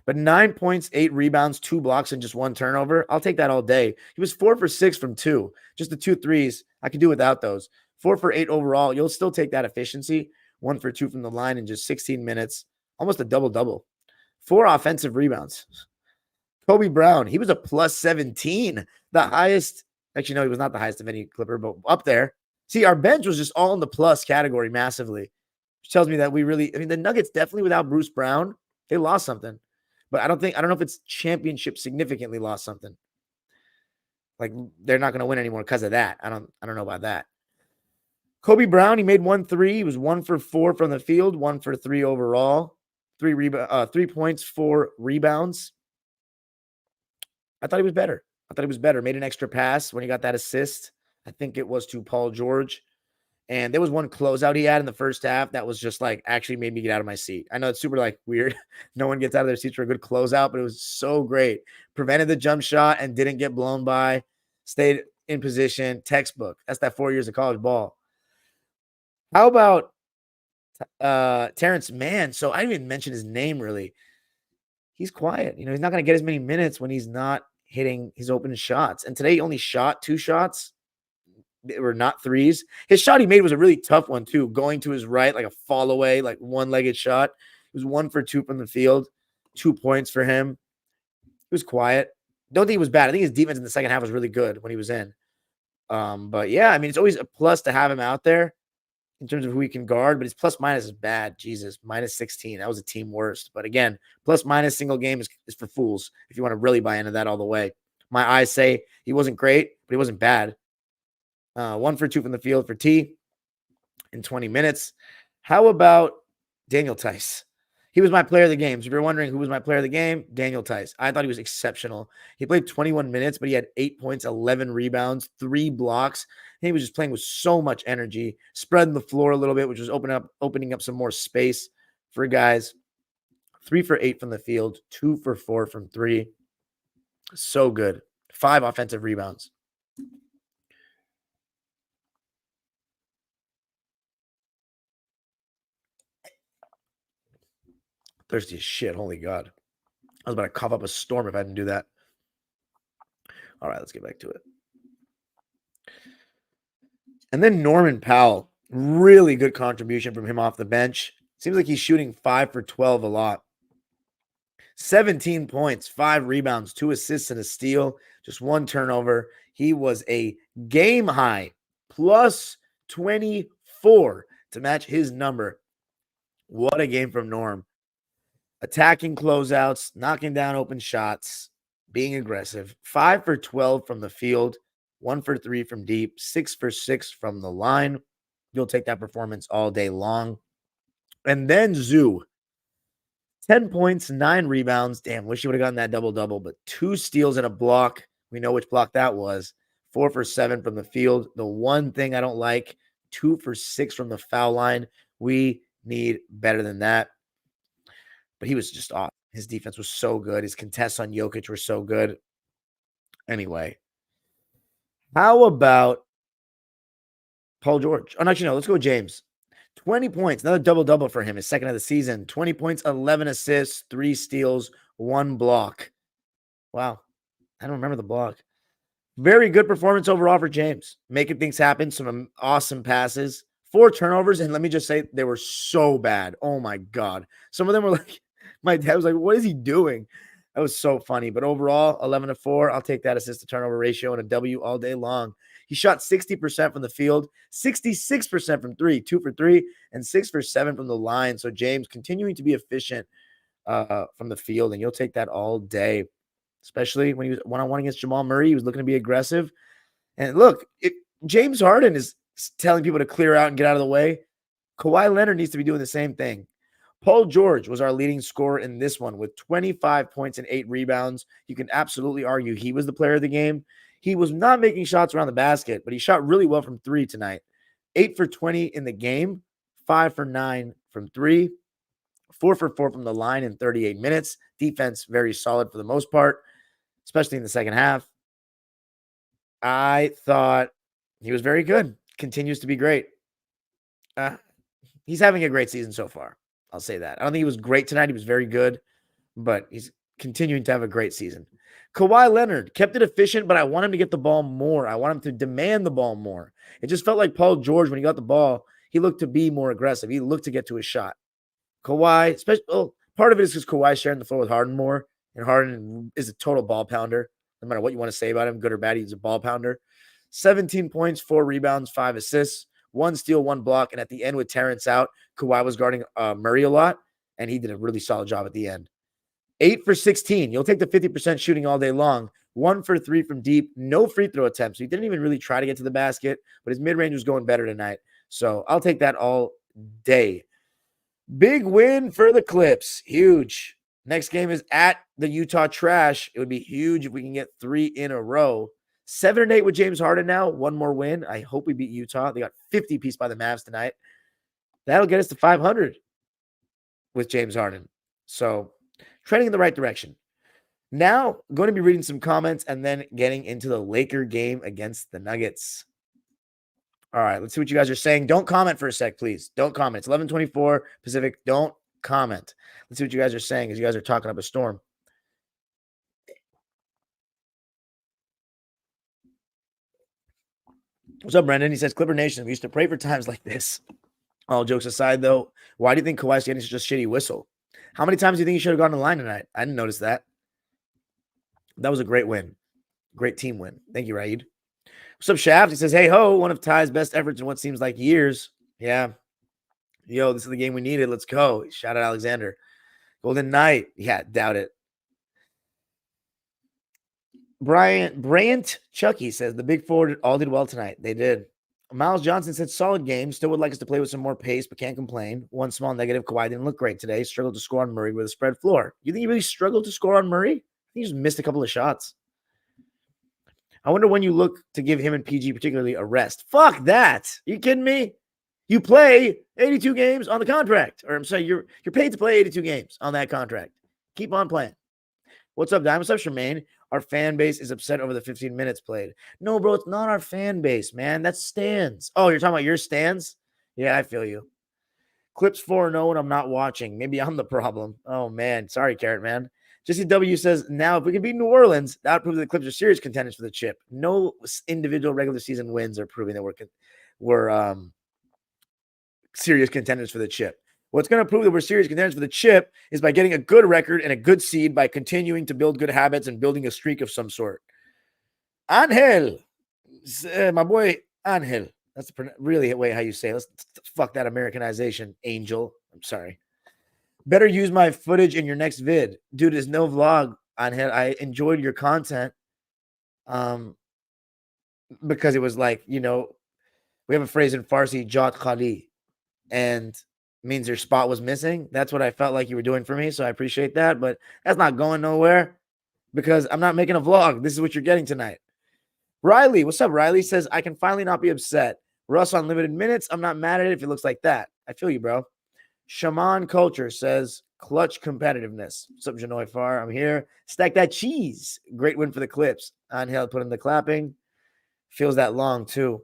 But 9 points, 8 rebounds, 2 blocks, and just 1 turnover. I'll take that all day. He was 4 for 6 from 2. Just the 2 threes. I could do without those. 4 for 8 overall. You'll still take that efficiency. 1 for 2 from the line in just 16 minutes. Almost a double-double. 4 offensive rebounds. Kobe Brown, he was a plus 17. The highest. Actually, no, he was not the highest of any Clipper, but up there. See, our bench was just all in the plus category massively, which tells me that the Nuggets definitely without Bruce Brown, they lost something. But I don't know if it's championship significantly lost something. Like they're not going to win anymore because of that. I don't know about that. Kobe Brown, he made 1 3. He was 1 for 4 from the field, 1 for 3 overall, 3 points, 4 rebounds. I thought he was better. Made an extra pass when he got that assist. I think it was to Paul George. And there was one closeout he had in the first half that was just like actually made me get out of my seat. I know it's super like weird. No one gets out of their seats for a good closeout, but it was so great. Prevented the jump shot and didn't get blown by. Stayed in position. Textbook. That's that 4 years of college ball. How about Terrence Mann? So I didn't even mention his name really. He's quiet. He's not going to get as many minutes when he's not hitting his open shots. And today he only shot 2 shots. They were not threes. His shot he made was a really tough one too, going to his right, like a fall away, like one-legged shot. It was 1 for 2 from the field, 2 points for him. He was quiet. Don't think he was bad. I think his defense in the second half was really good when he was in. But yeah, I mean, it's always a plus to have him out there in terms of who he can guard, but his plus minus is bad. Jesus, minus 16. That was a team worst. But again, plus minus single game is for fools if you want to really buy into that all the way. My eyes say he wasn't great, but he wasn't bad. 1 for 2 from the field for T in 20 minutes. How about Daniel Theis? He was my player of the game. So if you're wondering who was my player of the game, Daniel Theis. I thought he was exceptional. He played 21 minutes, but he had 8 points, 11 rebounds, 3 blocks. And he was just playing with so much energy, spreading the floor a little bit, which was opening up some more space for guys. 3 for 8 from the field, 2 for 4 from 3. So good. 5 offensive rebounds. Thirsty as shit. Holy God. I was about to cough up a storm if I didn't do that. All right, let's get back to it. And then Norman Powell. Really good contribution from him off the bench. Seems like he's shooting 5 for 12 a lot. 17 points, 5 rebounds, 2 assists and a steal, just 1 turnover. He was a game high plus 24 to match his number. What a game from Norm. Attacking closeouts, knocking down open shots, being aggressive. 5 for 12 from the field, 1 for 3 from deep, 6 for 6 from the line. You'll take that performance all day long. And then Zoo, 10 points, 9 rebounds. Damn, wish you would have gotten that double-double, but 2 steals and a block. We know which block that was. 4 for 7 from the field. The one thing I don't like, 2 for 6 from the foul line. We need better than that. But he was just off. His defense was so good. His contests on Jokic were so good. Anyway, how about Paul George? Oh, no, actually, no. Let's go with James. 20 points. Another double-double for him. His second of the season. 20 points, 11 assists, 3 steals, 1 block. Wow. I don't remember the block. Very good performance overall for James. Making things happen. Some awesome passes. 4 turnovers. And let me just say, they were so bad. Oh, my God. Some of them were like, my dad was like, what is he doing? That was so funny. But overall, 11 to 4. I'll take that assist to turnover ratio and a W all day long. He shot 60% from the field, 66% from 3, 2 for 3, and 6 for 7 from the line. So James continuing to be efficient from the field, and you'll take that all day, especially when he was one-on-one against Jamal Murray. He was looking to be aggressive. And look, James Harden is telling people to clear out and get out of the way. Kawhi Leonard needs to be doing the same thing. Paul George was our leading scorer in this one with 25 points and 8 rebounds. You can absolutely argue he was the player of the game. He was not making shots around the basket, but he shot really well from 3 tonight. 8 for 20 in the game, 5 for 9 from 3, 4 for 4 from the line in 38 minutes. Defense very solid for the most part, especially in the second half. I thought he was very good. Continues to be great. He's having a great season so far. I'll say that. I don't think he was great tonight. He was very good, but he's continuing to have a great season. Kawhi Leonard kept it efficient, but I want him to get the ball more. I want him to demand the ball more. It just felt like Paul George, when he got the ball, he looked to be more aggressive. He looked to get to his shot. Kawhi, especially, part of it is because Kawhi's sharing the floor with Harden more, and Harden is a total ball pounder. No matter what you want to say about him, good or bad, he's a ball pounder. 17 points, 4 rebounds, 5 assists, 1 steal, 1 block. And at the end with Terrence out, Kawhi was guarding Murray a lot, and he did a really solid job at the end. 8 for 16. You'll take the 50% shooting all day long. 1 for 3 from deep. No free throw attempts. So he didn't even really try to get to the basket, but his mid-range was going better tonight. So I'll take that all day. Big win for the Clips. Huge. Next game is at the Utah Trash. It would be huge if we can get 3 in a row. 7-8 with James Harden now. 1 more win. I hope we beat Utah. They got 50 piece by the Mavs tonight. That'll get us to 500 with James Harden. So trending in the right direction. Now, I'm going to be reading some comments and then getting into the Laker game against the Nuggets. All right, let's see what you guys are saying. Don't comment for a sec, please. Don't comment. It's 11:24 Pacific. Don't comment. Let's see what you guys are saying as you guys are talking up a storm. What's up, Brendan? He says, Clipper Nation, we used to pray for times like this. All jokes aside, though, why do you think Kawhi's getting such a shitty whistle? How many times do you think he should have gone to the line tonight? I didn't notice that. That was a great win. Great team win. Thank you, Raid. What's up, Shaft? He says, hey, ho, one of Ty's best efforts in what seems like years. Yeah. Yo, this is the game we needed. Let's go. Shout out Alexander. Golden Knight. Yeah, doubt it. Bryant Chucky says, the big four all did well tonight. They did. Miles Johnson said, solid game. Still would like us to play with some more pace, but can't complain. One small negative, Kawhi didn't look great today. Struggled to score on Murray with a spread floor. You think he really struggled to score on Murray? He just missed a couple of shots. I wonder when you look to give him and PG particularly a rest. Fuck that. Are you kidding me? You play 82 games on the contract. Or I'm sorry, you're paid to play 82 games on that contract. Keep on playing. What's up, Dime? What's up, Charmaine? Our fan base is upset over the 15 minutes played. No, bro, it's not our fan base, man. That's stands. Oh, you're talking about your stands? Yeah, I feel you. Clips 4-0 and I'm not watching. Maybe I'm the problem. Oh, man. Sorry, Carrot, man. Jesse W says, now if we can beat New Orleans, that would prove that the Clips are serious contenders for the chip. No individual regular season wins are proving that we're serious contenders for the chip. What's going to prove that we're serious contenders for the chip is by getting a good record and a good seed by continuing to build good habits and building a streak of some sort. Angel, my boy Angel. That's really the way how you say it. Let's fuck that Americanization, Angel. I'm sorry. Better use my footage in your next vid. Dude, there's no vlog on here. I enjoyed your content because it was like, we have a phrase in Farsi, Jat Khali, and means your spot was missing. That's what I felt like you were doing for me, so I appreciate that, but that's not going nowhere because I'm not making a vlog. This is what you're getting tonight. Riley, what's up, Riley? Says, I can finally not be upset. Russ on limited minutes. I'm not mad at it if it looks like that. I feel you, bro. Shaman Culture says, clutch competitiveness. What's up, Janoy Farr? I'm here. Stack that cheese. Great win for the Clips. Angel put in the clapping. Feels that long, too.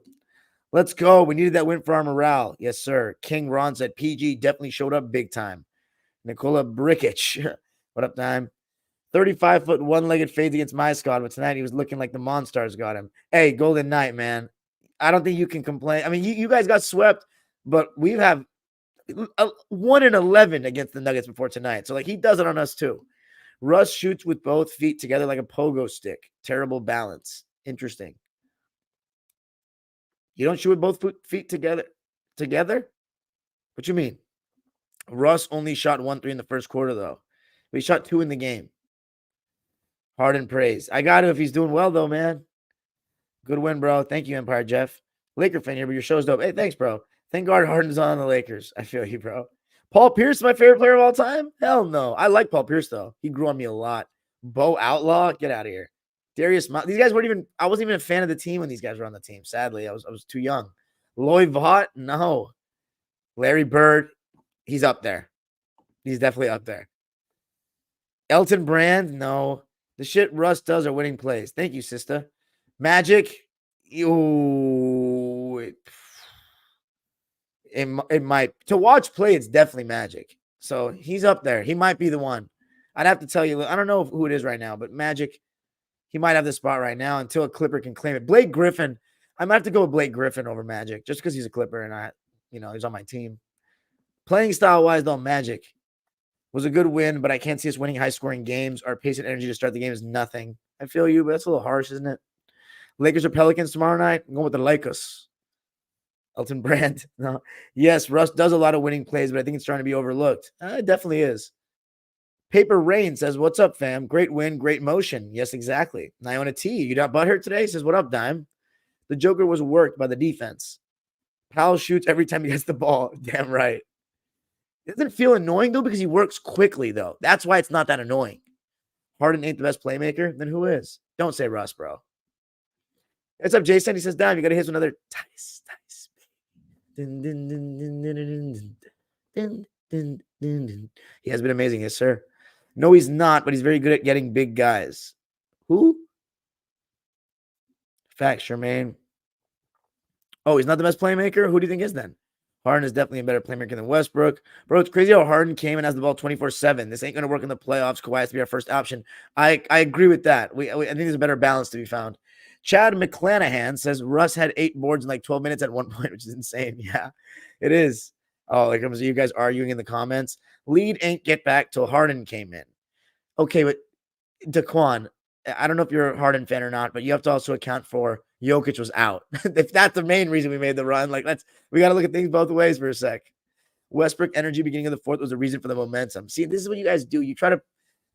Let's go. We needed that win for our morale. Yes, sir. King Ron said PG definitely showed up big time. Nikola Brikic. What up, time? 35-foot, one-legged fades against my squad, but tonight he was looking like the Monstars got him. Hey, Golden Knight, man. I don't think you can complain. I mean, you guys got swept, but we have 1-11 against the Nuggets before tonight. So, he does it on us, too. Russ shoots with both feet together like a pogo stick. Terrible balance. Interesting. You don't shoot with both feet together? Together? What you mean? Russ only shot 1-3 in the first quarter, though. But he shot 2 in the game. Harden praise. I got to if he's doing well, though, man. Good win, bro. Thank you, Empire Jeff. Laker fan here, but your show's dope. Hey, thanks, bro. Thank God Harden's on the Lakers. I feel you, bro. Paul Pierce is my favorite player of all time? Hell no. I like Paul Pierce, though. He grew on me a lot. Bo Outlaw, get out of here. Darius, these guys weren't even, I wasn't even a fan of the team when these guys were on the team. Sadly, I was too young. Lloyd Vaught, no. Larry Bird, he's up there. He's definitely up there. Elton Brand, no. The shit Russ does are winning plays. Thank you, sister. Magic, it might. To watch play, it's definitely Magic. So he's up there. He might be the one. I'd have to tell you. I don't know who it is right now, but Magic, he might have the spot right now until a Clipper can claim it. Blake Griffin, I might have to go with Blake Griffin over Magic just because he's a Clipper and he's on my team. Playing style-wise, though, Magic was a good win, but I can't see us winning high-scoring games. Our pace and energy to start the game is nothing. I feel you, but that's a little harsh, isn't it? Lakers or Pelicans tomorrow night? I'm going with the Lakers. Elton Brand. No. Yes, Russ does a lot of winning plays, but I think it's trying to be overlooked. It definitely is. Paper Rain says, what's up, fam? Great win, great motion. Yes, exactly. Iona T, you got butthurt today? He says, what up, Dime? The Joker was worked by the defense. Powell shoots every time he gets the ball. Damn right. It doesn't feel annoying, though, because he works quickly, though. That's why it's not that annoying. Harden ain't the best playmaker? Then who is? Don't say Russ, bro. What's up, Jason? He says, Dime, you got to hit another Tice. He has been amazing, yes, sir. No, he's not, but he's very good at getting big guys. Who? Facts, Charmaine. Oh, he's not the best playmaker? Who do you think is then? Harden is definitely a better playmaker than Westbrook. Bro, it's crazy how Harden came and has the ball 24/7. This ain't going to work in the playoffs. Kawhi has to be our first option. I agree with that. I think there's a better balance to be found. Chad McClanahan says Russ had 8 boards in like 12 minutes at one point, which is insane. Yeah, it is. Oh, like you guys arguing in the comments. Lead ain't get back till Harden came in. Okay, but Daquan, I don't know if you're a Harden fan or not, but you have to also account for Jokic was out. If that's the main reason we made the run, we got to look at things both ways for a sec. Westbrook energy beginning of the fourth was a reason for the momentum. See, this is what you guys do. You try to,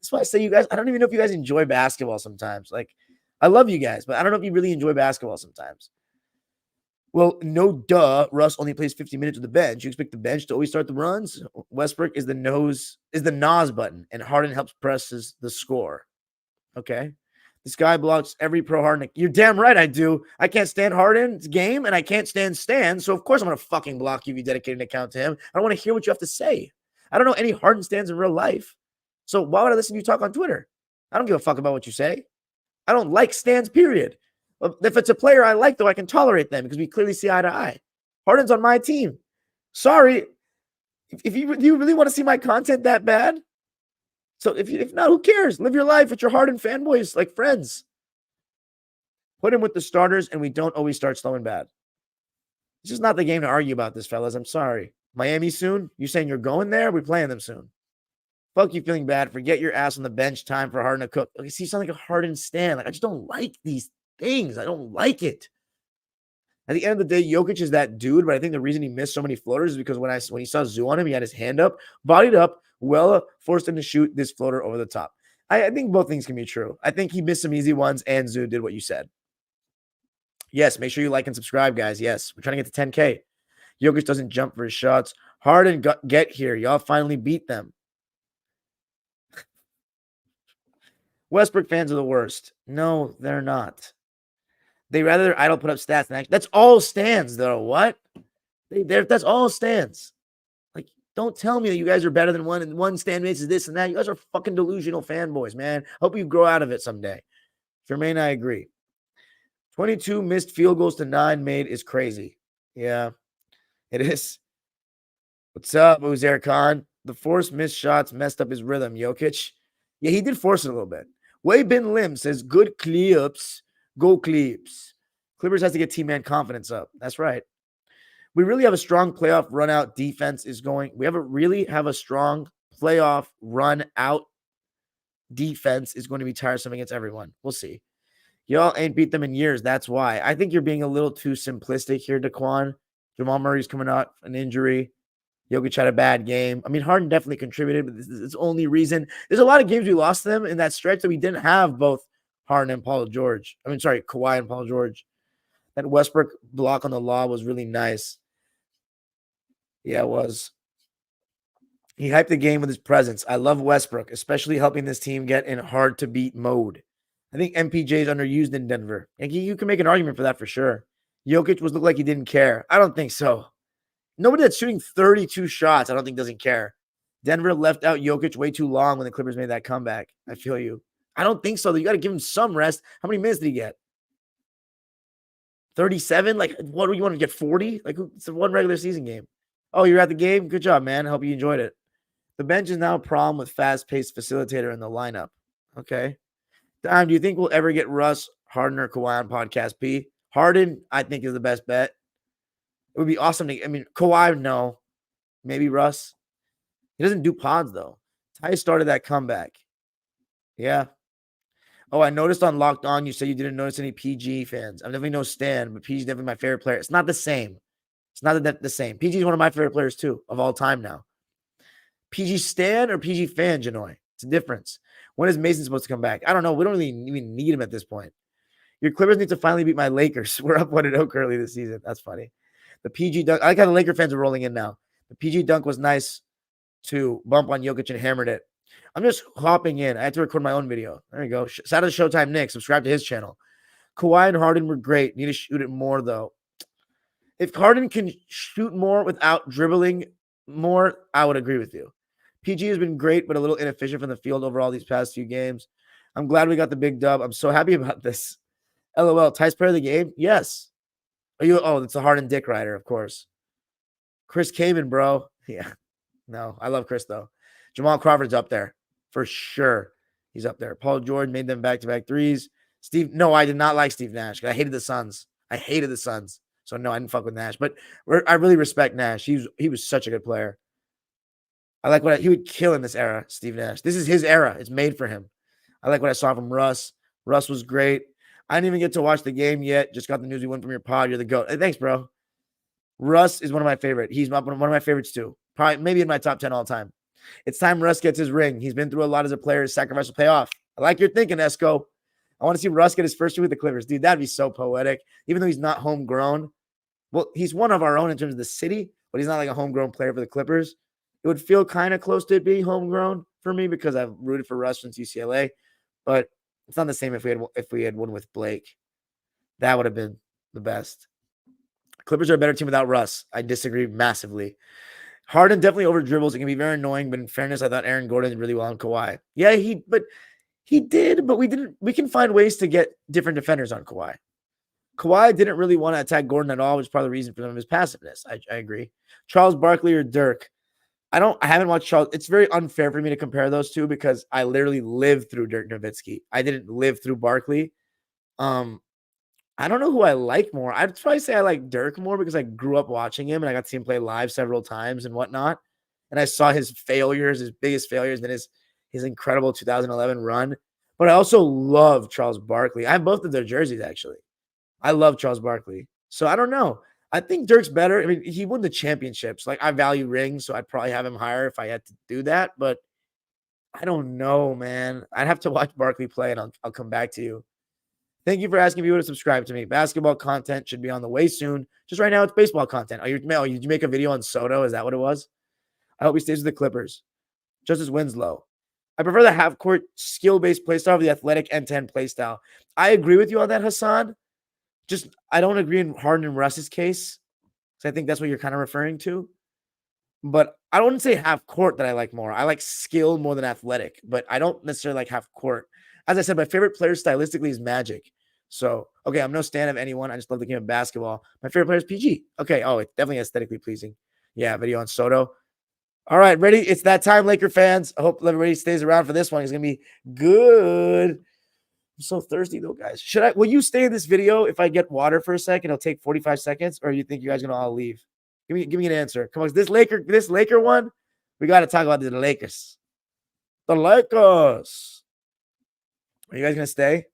that's why I say you guys, I don't even know if you guys enjoy basketball sometimes. Like, I love you guys, but I don't know if you really enjoy basketball sometimes. Well, no duh. Russ only plays 50 minutes with the bench. You expect the bench to always start the runs? Westbrook is the NOS button, and Harden helps presses the score. Okay. This guy blocks every pro Harden. You're damn right I do. I can't stand Harden's game, and I can't stand Stan. So, of course, I'm going to fucking block you if you dedicate an account to him. I don't want to hear what you have to say. I don't know any Harden stands in real life. So why would I listen to you talk on Twitter? I don't give a fuck about what you say. I don't like Stans, period. If it's a player I like, though, I can tolerate them because we clearly see eye to eye. Harden's on my team. Sorry. If you really want to see my content that bad, so if not, who cares? Live your life with your Harden fanboys like friends. Put him with the starters, and we don't always start slow and bad. It's just not the game to argue about this, fellas. I'm sorry. Miami soon? You saying you're going there? We're playing them soon. Fuck you feeling bad. Forget your ass on the bench. Time for Harden to cook. Okay, see, you sound like a Harden stan. Like, I just don't like these things. I don't like it. At the end of the day, Jokic is that dude, but I think the reason he missed so many floaters is because when he saw Zoo on him, he had his hand up, bodied up, forced him to shoot this floater over the top. I think both things can be true. I think he missed some easy ones, and Zoo did what you said. Yes, make sure you like and subscribe, guys. Yes, we're trying to get to 10K. Jokic doesn't jump for his shots. Harden get here. Y'all finally beat them. Westbrook fans are the worst. No, they're not. They rather their idol put up stats than actually. That's all stands, though. What? That's all stands. Like, don't tell me that you guys are better than one, and one stand mates is this and that. You guys are fucking delusional fanboys, man. Hope you grow out of it someday. Jermaine, I agree. 22 missed field goals to 9 made is crazy. Yeah, it is. What's up, Uzair Khan? The forced missed shots messed up his rhythm, Jokic. Yeah, he did force it a little bit. Wei Bin Lim says, good clips. Go Clips. Clippers has to get team man confidence up. That's right. We really have a strong playoff run out defense is going. We really have a strong playoff run out defense is going to be tiresome against everyone. We'll see. Y'all ain't beat them in years. That's why. I think you're being a little too simplistic here, Daquan. Jamal Murray's coming out an injury. Jokic had a bad game. I mean, Harden definitely contributed, but this is the only reason. There's a lot of games we lost them in that stretch that we didn't have both Harden and Paul George. I mean, sorry, Kawhi and Paul George. That Westbrook block on the law was really nice. Yeah, it was. He hyped the game with his presence. I love Westbrook, especially helping this team get in hard to beat mode. I think MPJ is underused in Denver. And you can make an argument for that for sure. Jokic looked like he didn't care. I don't think so. Nobody that's shooting 32 shots, I don't think doesn't care. Denver left out Jokic way too long when the Clippers made that comeback. I feel you. I don't think so. You got to give him some rest. How many minutes did he get? 37? Like, what do you want to get? 40? Like, it's one regular season game. Oh, you're at the game? Good job, man. I hope you enjoyed it. The bench is now a problem with fast-paced facilitator in the lineup. Okay. Dime, do you think we'll ever get Russ, Harden, or Kawhi on Podcast P? Harden, I think, is the best bet. It would be awesome to, I mean, Kawhi, no. Maybe Russ. He doesn't do pods, though. Ty started that comeback. Yeah. Oh, I noticed on Locked On, you said you didn't notice any PG fans. I'm definitely no Stan, but PG is definitely my favorite player. It's not the same. It's not the same. PG is one of my favorite players, too, of all time now. PG Stan or PG fan, Janoy? It's a difference. When is Mason supposed to come back? I don't know. We don't really even need him at this point. Your Clippers need to finally beat my Lakers. We're up 1-0 currently this season. That's funny. The PG dunk. I like how the Laker fans are rolling in now. The PG dunk was nice to bump on Jokic and hammered it. I'm just hopping in. I had to record my own video. There you go. Shout out to Showtime Nick. Subscribe to his channel. Kawhi and Harden were great. Need to shoot it more, though. If Harden can shoot more without dribbling more, I would agree with you. PG has been great, but a little inefficient from the field overall these past few games. I'm glad we got the big dub. I'm so happy about this. LOL. Ty's player of the game? Yes. Oh, it's the Harden Dick Rider, of course. Chris Kaman, bro. Yeah. No, I love Chris, though. Jamal Crawford's up there. For sure. He's up there. Paul George made them back-to-back threes. No, I did not like Steve Nash. I hated the Suns. So, no, I didn't fuck with Nash. But I really respect Nash. He was such a good player. I like he would kill in this era, Steve Nash. This is his era. It's made for him. I like what I saw from Russ. Russ was great. I didn't even get to watch the game yet. Just got the news we won from your pod. You're the GOAT. Hey, thanks, bro. Russ is one of my favorite. He's one of my favorites, too. Probably maybe in my top 10 all time. It's time Russ gets his ring. He's been through a lot as a player. His sacrifice will pay off. I like your thinking, Esco. I want to see Russ get his first year with the Clippers. Dude, that'd be so poetic. Even though he's not homegrown. Well, he's one of our own in terms of the city, but he's not like a homegrown player for the Clippers. It would feel kind of close to it being homegrown for me because I've rooted for Russ since UCLA, but it's not the same if we had one with Blake. That would have been the best. Clippers are a better team without Russ. I disagree massively. Harden definitely over dribbles. It can be very annoying, but in fairness, I thought Aaron Gordon did really well on Kawhi. Yeah, he did, but we can find ways to get different defenders on Kawhi. Kawhi didn't really want to attack Gordon at all, which is part of the reason for some of his passiveness. I agree. Charles Barkley or Dirk? I haven't watched Charles. It's very unfair for me to compare those two because I literally lived through Dirk Nowitzki. I didn't live through Barkley. I don't know who I like more. I'd probably say I like Dirk more because I grew up watching him and I got to see him play live several times and whatnot. And I saw his failures, his biggest failures, and his incredible 2011 run. But I also love Charles Barkley. I have both of their jerseys, actually. I love Charles Barkley. So I don't know. I think Dirk's better. I mean, he won the championships. Like, I value rings, so I'd probably have him higher if I had to do that. But I don't know, man. I'd have to watch Barkley play, and I'll come back to you. Thank you for asking people to subscribe to me. Basketball content should be on the way soon. Just right now, it's baseball content. Did you make a video on Soto? Is that what it was? I hope he stays with the Clippers. Justice Winslow. I prefer the half-court skill-based play style over the athletic end-to-end play style. I agree with you on that, Hassan. Just, I don't agree in Harden and Russ's case. So I think that's what you're kind of referring to. But I wouldn't say half court that I like more. I like skill more than athletic, but I don't necessarily like half court. As I said, my favorite player stylistically is Magic. So, okay, I'm no stan of anyone. I just love the game of basketball. My favorite player is PG. Okay, it's definitely aesthetically pleasing. Yeah, video on Soto. All right, ready? It's that time, Laker fans. I hope everybody stays around for this one. It's going to be good. I'm so thirsty, though, guys. Will you stay in this video if I get water for a second? It'll take 45 seconds, or you think you guys are going to all leave? Give me an answer. Come on, this Laker one, we got to talk about the Lakers. The Lakers. Are you guys going to stay?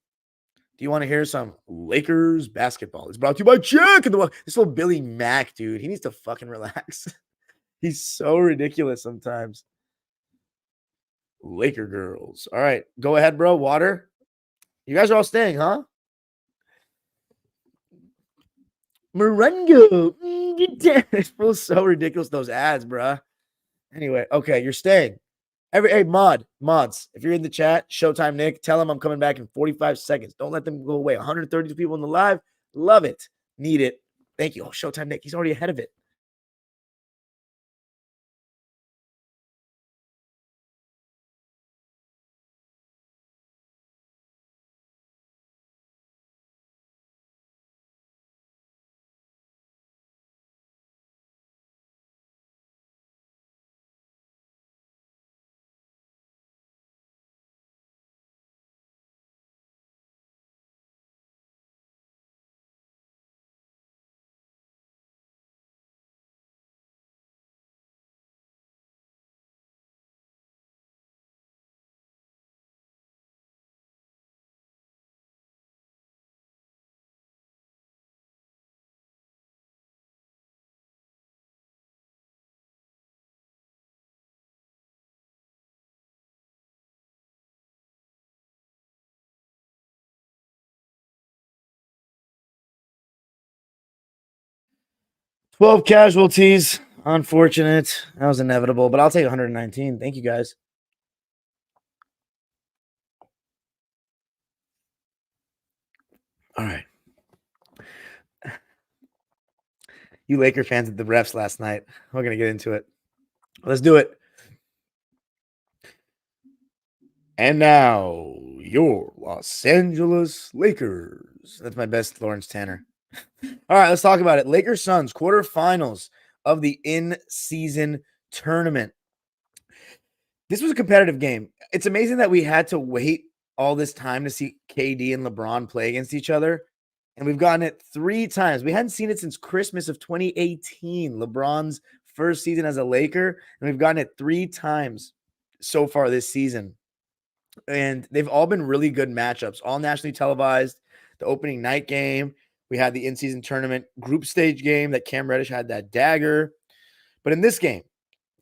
Do you want to hear some Lakers basketball? It's brought to you by Jack. This little Billy Mack, dude. He needs to fucking relax. He's so ridiculous sometimes. Laker girls. All right. Go ahead, bro. Water. You guys are all staying, huh? Morongo. It feels so ridiculous, those ads, bruh. Anyway, okay, you're staying. Hey, mods, if you're in the chat, Showtime Nick, tell them I'm coming back in 45 seconds. Don't let them go away. 132 people in the live. Love it. Need it. Thank you. Oh, Showtime Nick, he's already ahead of it. Twelve casualties. Unfortunate. That was inevitable, but I'll take 119. Thank you, guys. All right. You Laker fans at the refs last night. We're going to get into it. Let's do it. And now, your Los Angeles Lakers. That's my best Lawrence Tanner. All right, let's talk about it. Lakers Suns quarterfinals of the in-season tournament. This was a competitive game. It's amazing that we had to wait all this time to see KD and LeBron play against each other. And we've gotten it 3 times. We hadn't seen it since Christmas of 2018, LeBron's first season as a Laker. And we've gotten it 3 times so far this season. And they've all been really good matchups, all nationally televised. The opening night game, we had the in-season tournament group stage game that Cam Reddish had that dagger. But in this game,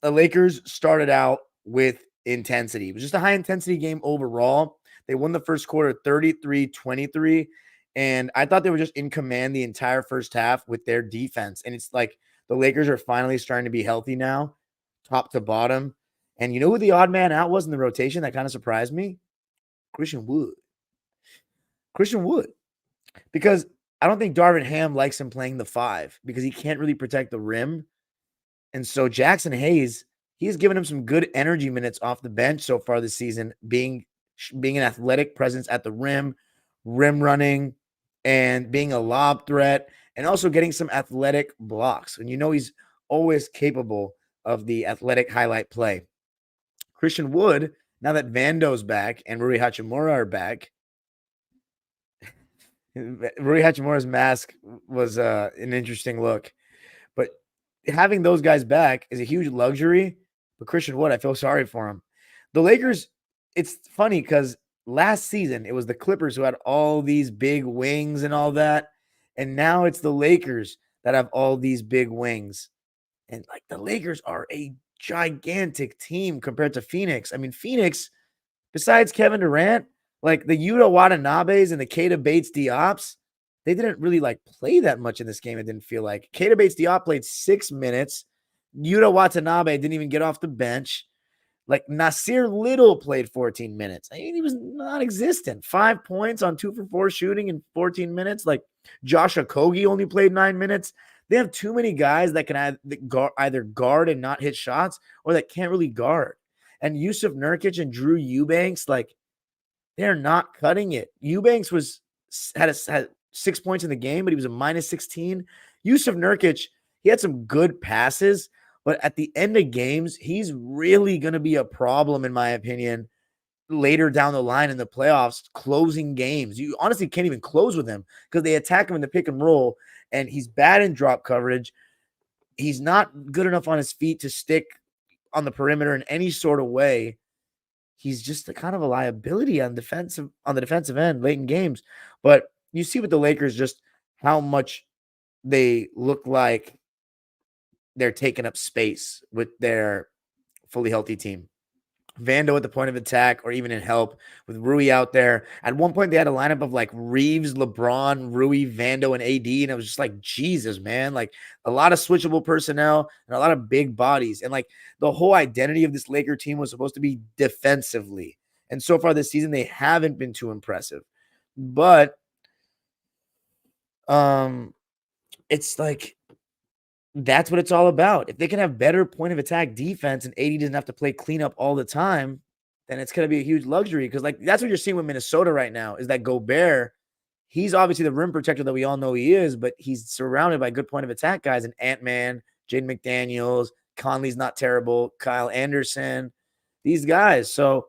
the Lakers started out with intensity. It was just a high-intensity game overall. They won the first quarter 33-23, and I thought they were just in command the entire first half with their defense. And it's like the Lakers are finally starting to be healthy now, top to bottom. And you know who the odd man out was in the rotation that kind of surprised me? Christian Wood. Because I don't think Darvin Ham likes him playing the 5 because he can't really protect the rim. And so Jackson Hayes, he's given him some good energy minutes off the bench so far this season, being an athletic presence at the rim running, and being a lob threat, and also getting some athletic blocks. And you know he's always capable of the athletic highlight play. Christian Wood, now that Vando's back and Rui Hachimura are back, Rui Hachimura's mask was an interesting look. But having those guys back is a huge luxury. But Christian Wood, I feel sorry for him. The Lakers, it's funny because last season it was the Clippers who had all these big wings and all that. And now it's the Lakers that have all these big wings. And like the Lakers are a gigantic team compared to Phoenix. I mean, Phoenix, besides Kevin Durant, like the Yuta Watanabes and the Keita Bates Diops, they didn't really like play that much in this game. It didn't feel like Keita Bates Diop played 6 minutes. Yuta Watanabe didn't even get off the bench. Like Nasir Little played 14 minutes. I mean, he was non-existent. 5 points on 2 for 4 shooting in 14 minutes. Like Josh Okogie only played 9 minutes. They have too many guys that can either guard and not hit shots or that can't really guard. And Yusuf Nurkic and Drew Eubanks, like, they're not cutting it. Eubanks had 6 points in the game, but he was a minus 16. Yusuf Nurkic, he had some good passes, but at the end of games, he's really going to be a problem, in my opinion, later down the line in the playoffs, closing games. You honestly can't even close with him because they attack him in the pick and roll, and he's bad in drop coverage. He's not good enough on his feet to stick on the perimeter in any sort of way. He's just a kind of a liability on the defensive end late in games. But you see with the Lakers just how much they look like they're taking up space with their fully healthy team. Vando at the point of attack or even in help with Rui out there. At one point, they had a lineup of like Reeves, LeBron, Rui, Vando, and AD. And it was just like, Jesus, man, like a lot of switchable personnel and a lot of big bodies. And like the whole identity of this Laker team was supposed to be defensively. And so far this season, they haven't been too impressive. But it's like, that's what it's all about. If they can have better point of attack defense and AD doesn't have to play cleanup all the time, then it's going to be a huge luxury. Because like that's what you're seeing with Minnesota right now is that Gobert, he's obviously the rim protector that we all know he is, but he's surrounded by good point of attack guys and Ant-Man, Jaden McDaniels, Conley's not terrible, Kyle Anderson, these guys. So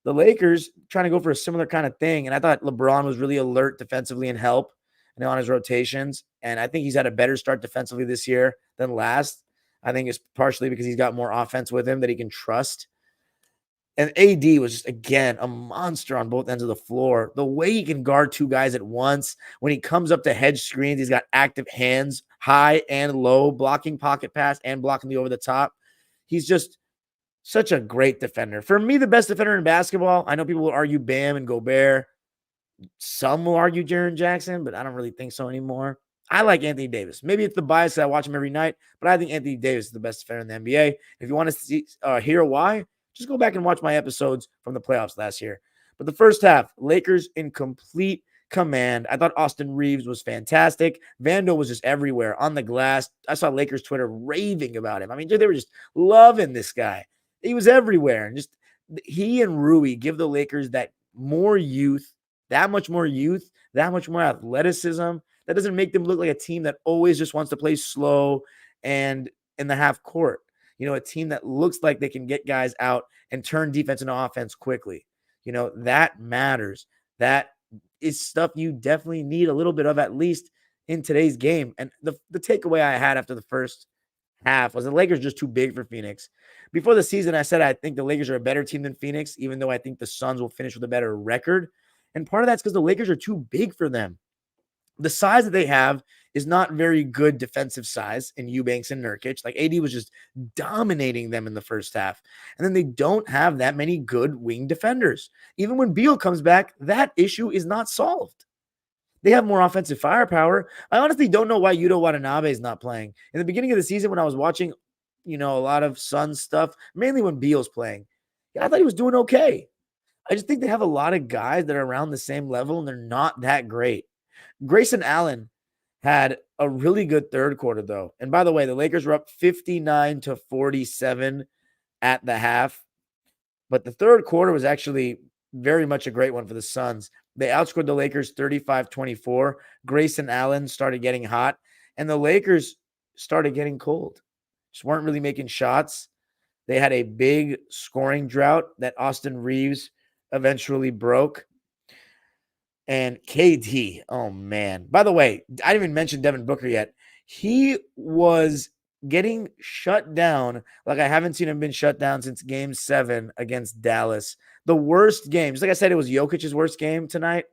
the Lakers trying to go for a similar kind of thing. And I thought LeBron was really alert defensively and help on his rotations. And I think he's had a better start defensively this year than last. I think it's partially because he's got more offense with him that he can trust. And AD was just, again, a monster on both ends of the floor. The way he can guard two guys at once, when he comes up to hedge screens, he's got active hands, high and low, blocking pocket pass and blocking the over the top. He's just such a great defender. For me, the best defender in basketball, I know people will argue Bam and Gobert. Some will argue Jaren Jackson, but I don't really think so anymore. I like Anthony Davis. Maybe it's the bias that I watch him every night, but I think Anthony Davis is the best defender in the NBA. If you want to hear why, just go back and watch my episodes from the playoffs last year. But the first half, Lakers in complete command. I thought Austin Reeves was fantastic. Vando was just everywhere on the glass. I saw Lakers Twitter raving about him. I mean, they were just loving this guy. He was everywhere. And just he and Rui give the Lakers that more youth, that much more athleticism. That doesn't make them look like a team that always just wants to play slow and in the half court. A team that looks like they can get guys out and turn defense into offense quickly. That matters. That is stuff you definitely need a little bit of, at least in today's game. And the takeaway I had after the first half was the Lakers just too big for Phoenix. Before the season, I said I think the Lakers are a better team than Phoenix, even though I think the Suns will finish with a better record. And part of that's because the Lakers are too big for them. The size that they have is not very good defensive size in Eubanks and Nurkic. Like AD was just dominating them in the first half. And then they don't have that many good wing defenders. Even when Beal comes back, that issue is not solved. They have more offensive firepower. I honestly don't know why Yuto Watanabe is not playing. In the beginning of the season, when I was watching, a lot of Suns stuff, mainly when Beal's playing, I thought he was doing okay. I just think they have a lot of guys that are around the same level, and they're not that great. Grayson Allen had a really good third quarter, though. And by the way, the Lakers were up 59-47 at the half. But the third quarter was actually very much a great one for the Suns. They outscored the Lakers 35-24. Grayson Allen started getting hot, and the Lakers started getting cold. Just weren't really making shots. They had a big scoring drought that Austin Reeves eventually broke. And KD, oh man. By the way, I didn't even mention Devin Booker yet. He was getting shut down like I haven't seen him been shut down since Game 7 against Dallas. The worst game. Just like I said, it was Jokic's worst game tonight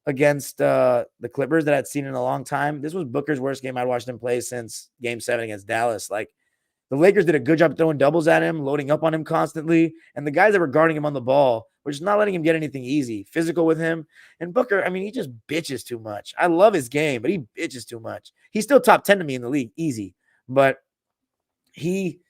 against the Clippers that I'd seen in a long time. This was Booker's worst game I'd watched him play since Game 7 against Dallas. Like, the Lakers did a good job throwing doubles at him, loading up on him constantly. And the guys that were guarding him on the ball were just not letting him get anything easy, physical with him. And Booker, I mean, he just bitches too much. I love his game, but he bitches too much. He's still top 10 to me in the league, easy. But he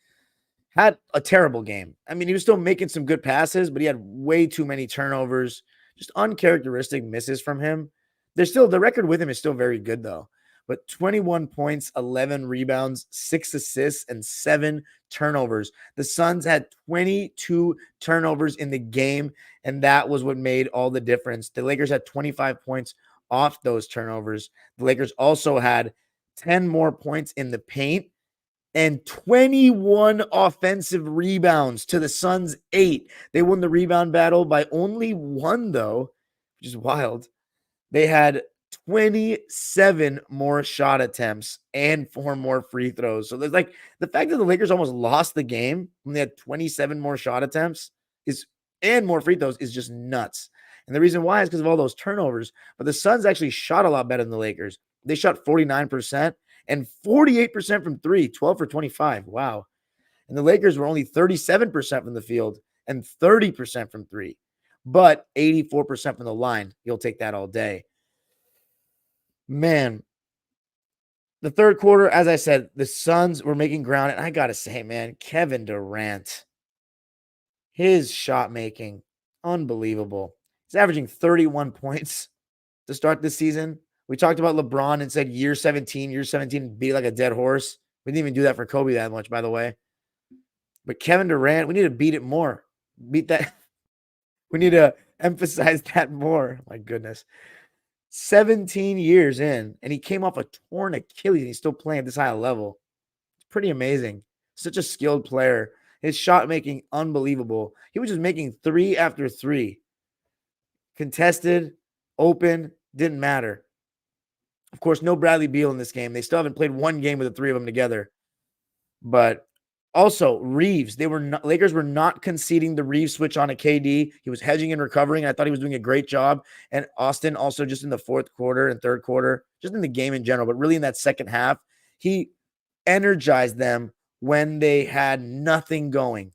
had a terrible game. I mean, he was still making some good passes, but he had way too many turnovers, just uncharacteristic misses from him. The record with him is still very good, though. But 21 points, 11 rebounds, 6 assists, and 7 turnovers. The Suns had 22 turnovers in the game, and that was what made all the difference. The Lakers had 25 points off those turnovers. The Lakers also had 10 more points in the paint and 21 offensive rebounds to the Suns' 8. They won the rebound battle by only 1, though, which is wild. They had 27 more shot attempts and 4 more free throws. So there's like the fact that the Lakers almost lost the game when they had 27 more shot attempts and more free throws is just nuts. And the reason why is because of all those turnovers. But the Suns actually shot a lot better than the Lakers. They shot 49%, and 48% from three, 12 for 25. Wow. And the Lakers were only 37% from the field and 30% from three, but 84% from the line. You'll take that all day. Man, the third quarter, as I said, the Suns were making ground. And I got to say, man, Kevin Durant, his shot making, unbelievable. He's averaging 31 points to start this season. We talked about LeBron and said year 17, beat like a dead horse. We didn't even do that for Kobe that much, by the way. But Kevin Durant, we need to beat it more. Beat that. We need to emphasize that more. My goodness. 17 years in, and he came off a torn Achilles, and he's still playing at this high level. It's pretty amazing. Such a skilled player. His shot making, unbelievable. He was just making three after three. Contested, open, didn't matter. Of course, no Bradley Beal in this game. They still haven't played one game with the three of them together. But also, Reeves, Lakers were not conceding the Reeves switch on a KD. He was hedging and recovering, and I thought he was doing a great job. And Austin also just in the fourth quarter and third quarter, just in the game in general, but really in that second half, he energized them when they had nothing going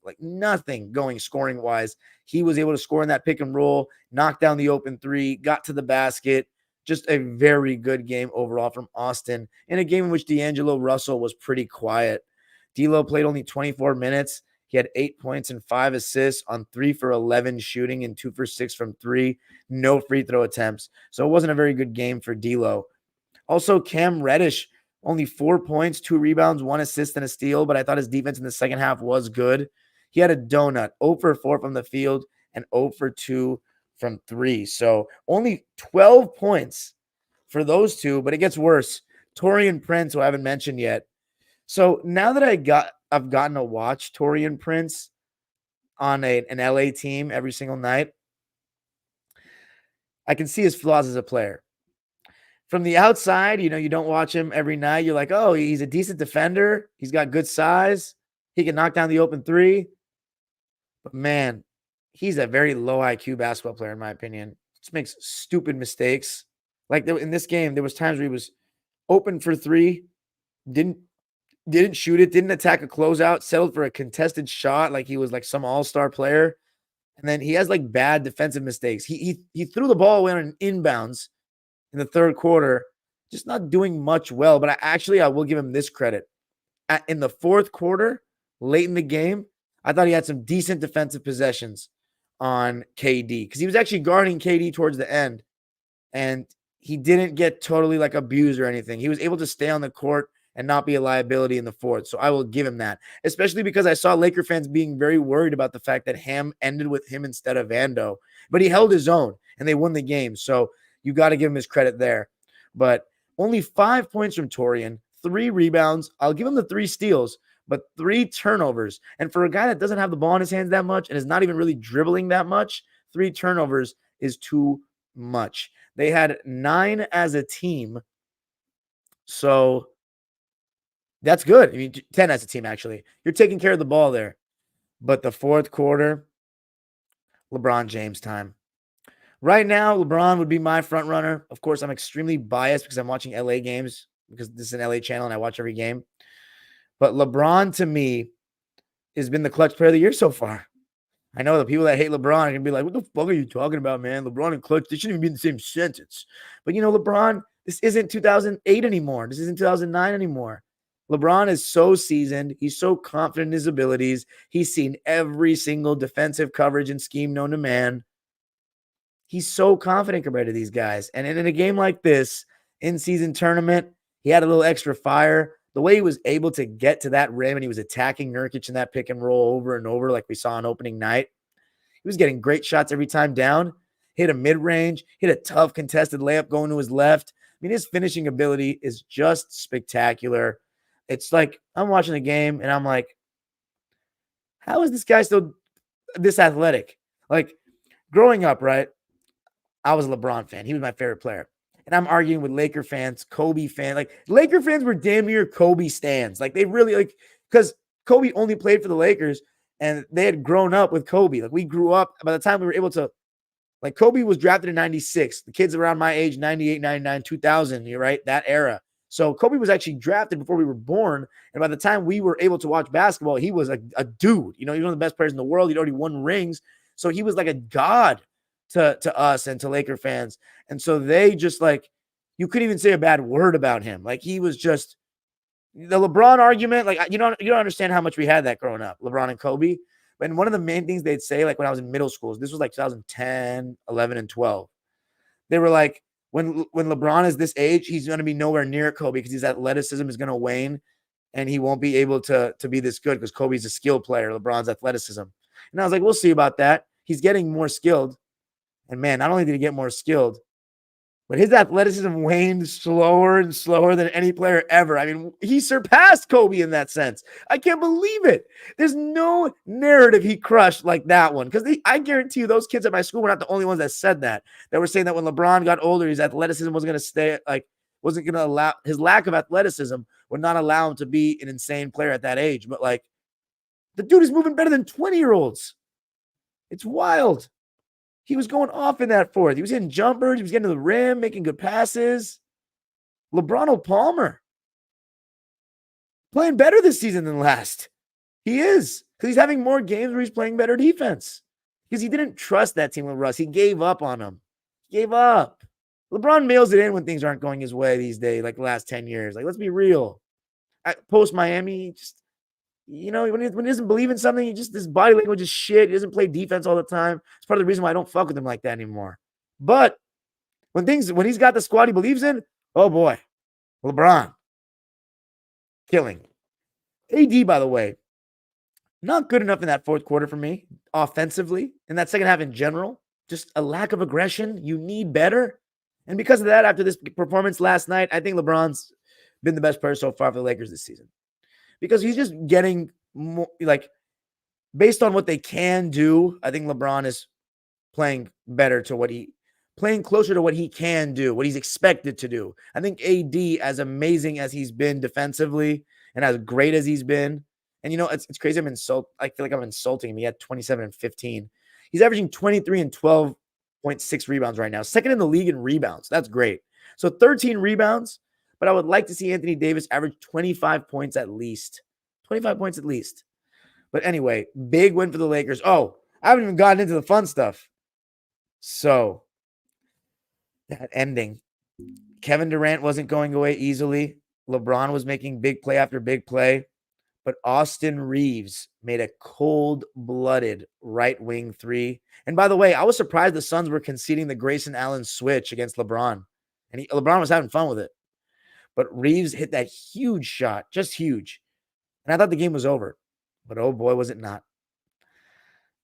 scoring-wise. He was able to score in that pick and roll, knock down the open three, got to the basket. Just a very good game overall from Austin in a game in which D'Angelo Russell was pretty quiet. D'Lo played only 24 minutes. He had 8 points and 5 assists on 3 for 11 shooting and 2 for 6 from three. No free throw attempts. So it wasn't a very good game for D'Lo. Also, Cam Reddish, only 4 points, 2 rebounds, 1 assist and a steal, but I thought his defense in the second half was good. He had a donut, 0 for 4 from the field and 0 for 2 from three. So only 12 points for those two, but it gets worse. Taurean Prince, who I haven't mentioned yet. So now that I've gotten to watch Taurean Prince on an LA team every single night, I can see his flaws as a player. From the outside, you don't watch him every night. You're like, oh, he's a decent defender. He's got good size. He can knock down the open three. But man, he's a very low IQ basketball player, in my opinion. Just makes stupid mistakes. Like in this game, there was times where he was open for three, didn't shoot it, didn't attack a closeout, settled for a contested shot like he was like some all-star player. And then he has like bad defensive mistakes. He threw the ball away on an inbounds in the third quarter, just not doing much well. But I will give him this credit. In the fourth quarter, late in the game, I thought he had some decent defensive possessions on KD because he was actually guarding KD towards the end. And he didn't get totally like abused or anything. He was able to stay on the court and not be a liability in the fourth. So I will give him that, especially because I saw Laker fans being very worried about the fact that Ham ended with him instead of Vando, but he held his own and they won the game. So you got to give him his credit there. But only 5 points from Taurean, 3 rebounds. I'll give him the 3 steals, but 3 turnovers. And for a guy that doesn't have the ball in his hands that much and is not even really dribbling that much, 3 turnovers is too much. They had 9 as a team. So that's good. I mean, 10 as a team, actually. You're taking care of the ball there. But the fourth quarter, LeBron James time. Right now, LeBron would be my front runner. Of course, I'm extremely biased because I'm watching LA games because this is an LA channel and I watch every game. But LeBron, to me, has been the clutch player of the year so far. I know the people that hate LeBron are going to be like, what the fuck are you talking about, man? LeBron and clutch, they shouldn't even be in the same sentence. But, LeBron, this isn't 2008 anymore. This isn't 2009 anymore. LeBron is so seasoned. He's so confident in his abilities. He's seen every single defensive coverage and scheme known to man. He's so confident compared to these guys. And in a game like this, in-season tournament, he had a little extra fire. The way he was able to get to that rim and he was attacking Nurkic in that pick and roll over and over like we saw on opening night. He was getting great shots every time down. Hit a mid-range, hit a tough contested layup going to his left. I mean, his finishing ability is just spectacular. It's like I'm watching the game and I'm like, how is this guy still this athletic? Like growing up, right? I was a LeBron fan. He was my favorite player. And I'm arguing with Laker fans, Kobe fans. Like Laker fans were damn near Kobe stans. Like they really because Kobe only played for the Lakers and they had grown up with Kobe. Like we grew up by the time we were able to, Kobe was drafted in 96. The kids around my age, 98, 99, 2000, you're right, that era. So Kobe was actually drafted before we were born. And by the time we were able to watch basketball, he was a dude. You know, he was one of the best players in the world. He'd already won rings. So he was like a god to us and to Laker fans. And so they just like, you couldn't even say a bad word about him. Like he was just the LeBron argument. Like you don't understand how much we had that growing up, LeBron and Kobe. And one of the main things they'd say, like when I was in middle school, this was like 2010, 11, and 12. They were like, when LeBron is this age, he's going to be nowhere near Kobe because his athleticism is going to wane and he won't be able to be this good because Kobe's a skilled player, LeBron's athleticism. And I was like, we'll see about that. He's getting more skilled. And man, not only did he get more skilled, but his athleticism waned slower and slower than any player ever. I mean, he surpassed Kobe in that sense. I can't believe it. There's no narrative he crushed like that one. Because I guarantee you those kids at my school were not the only ones that said that. They were saying that when LeBron got older, his athleticism wasn't going to stay, like, wasn't going to allow, his lack of athleticism would not allow him to be an insane player at that age. But, like, the dude is moving better than 20-year-olds. It's wild. He was going off in that fourth. He was hitting jumpers. He was getting to the rim, making good passes. LeBron Palmer playing better this season than last. He is, because he's having more games where he's playing better defense. Because he didn't trust that team with Russ. He gave up on him. He gave up. LeBron mails it in when things aren't going his way these days, like the last 10 years. Like, let's be real. Post Miami, just, you know, when he doesn't believe in something, his body language is shit. He doesn't play defense all the time. It's part of the reason why I don't fuck with him like that anymore. But when he's got the squad he believes in, oh boy, LeBron, killing. AD, by the way, not good enough in that fourth quarter for me, offensively, in that second half in general. Just a lack of aggression. You need better. And because of that, after this performance last night, I think LeBron's been the best player so far for the Lakers this season. Because he's just getting more, like, based on what they can do, I think LeBron is playing closer to what he can do, what he's expected to do. I think AD, as amazing as he's been defensively and as great as he's been, and you know, it's crazy. I feel like I'm insulting him. He had 27 and 15. He's averaging 23 and 12.6 rebounds right now. Second in the league in rebounds. That's great. So 13 rebounds, but I would like to see Anthony Davis average 25 points at least. 25 points at least. But anyway, big win for the Lakers. Oh, I haven't even gotten into the fun stuff. So, that ending. Kevin Durant wasn't going away easily. LeBron was making big play after big play. But Austin Reeves made a cold-blooded right wing three. And by the way, I was surprised the Suns were conceding the Grayson Allen switch against LeBron. And LeBron was having fun with it. But Reeves hit that huge shot, just huge. And I thought the game was over. But oh boy, was it not.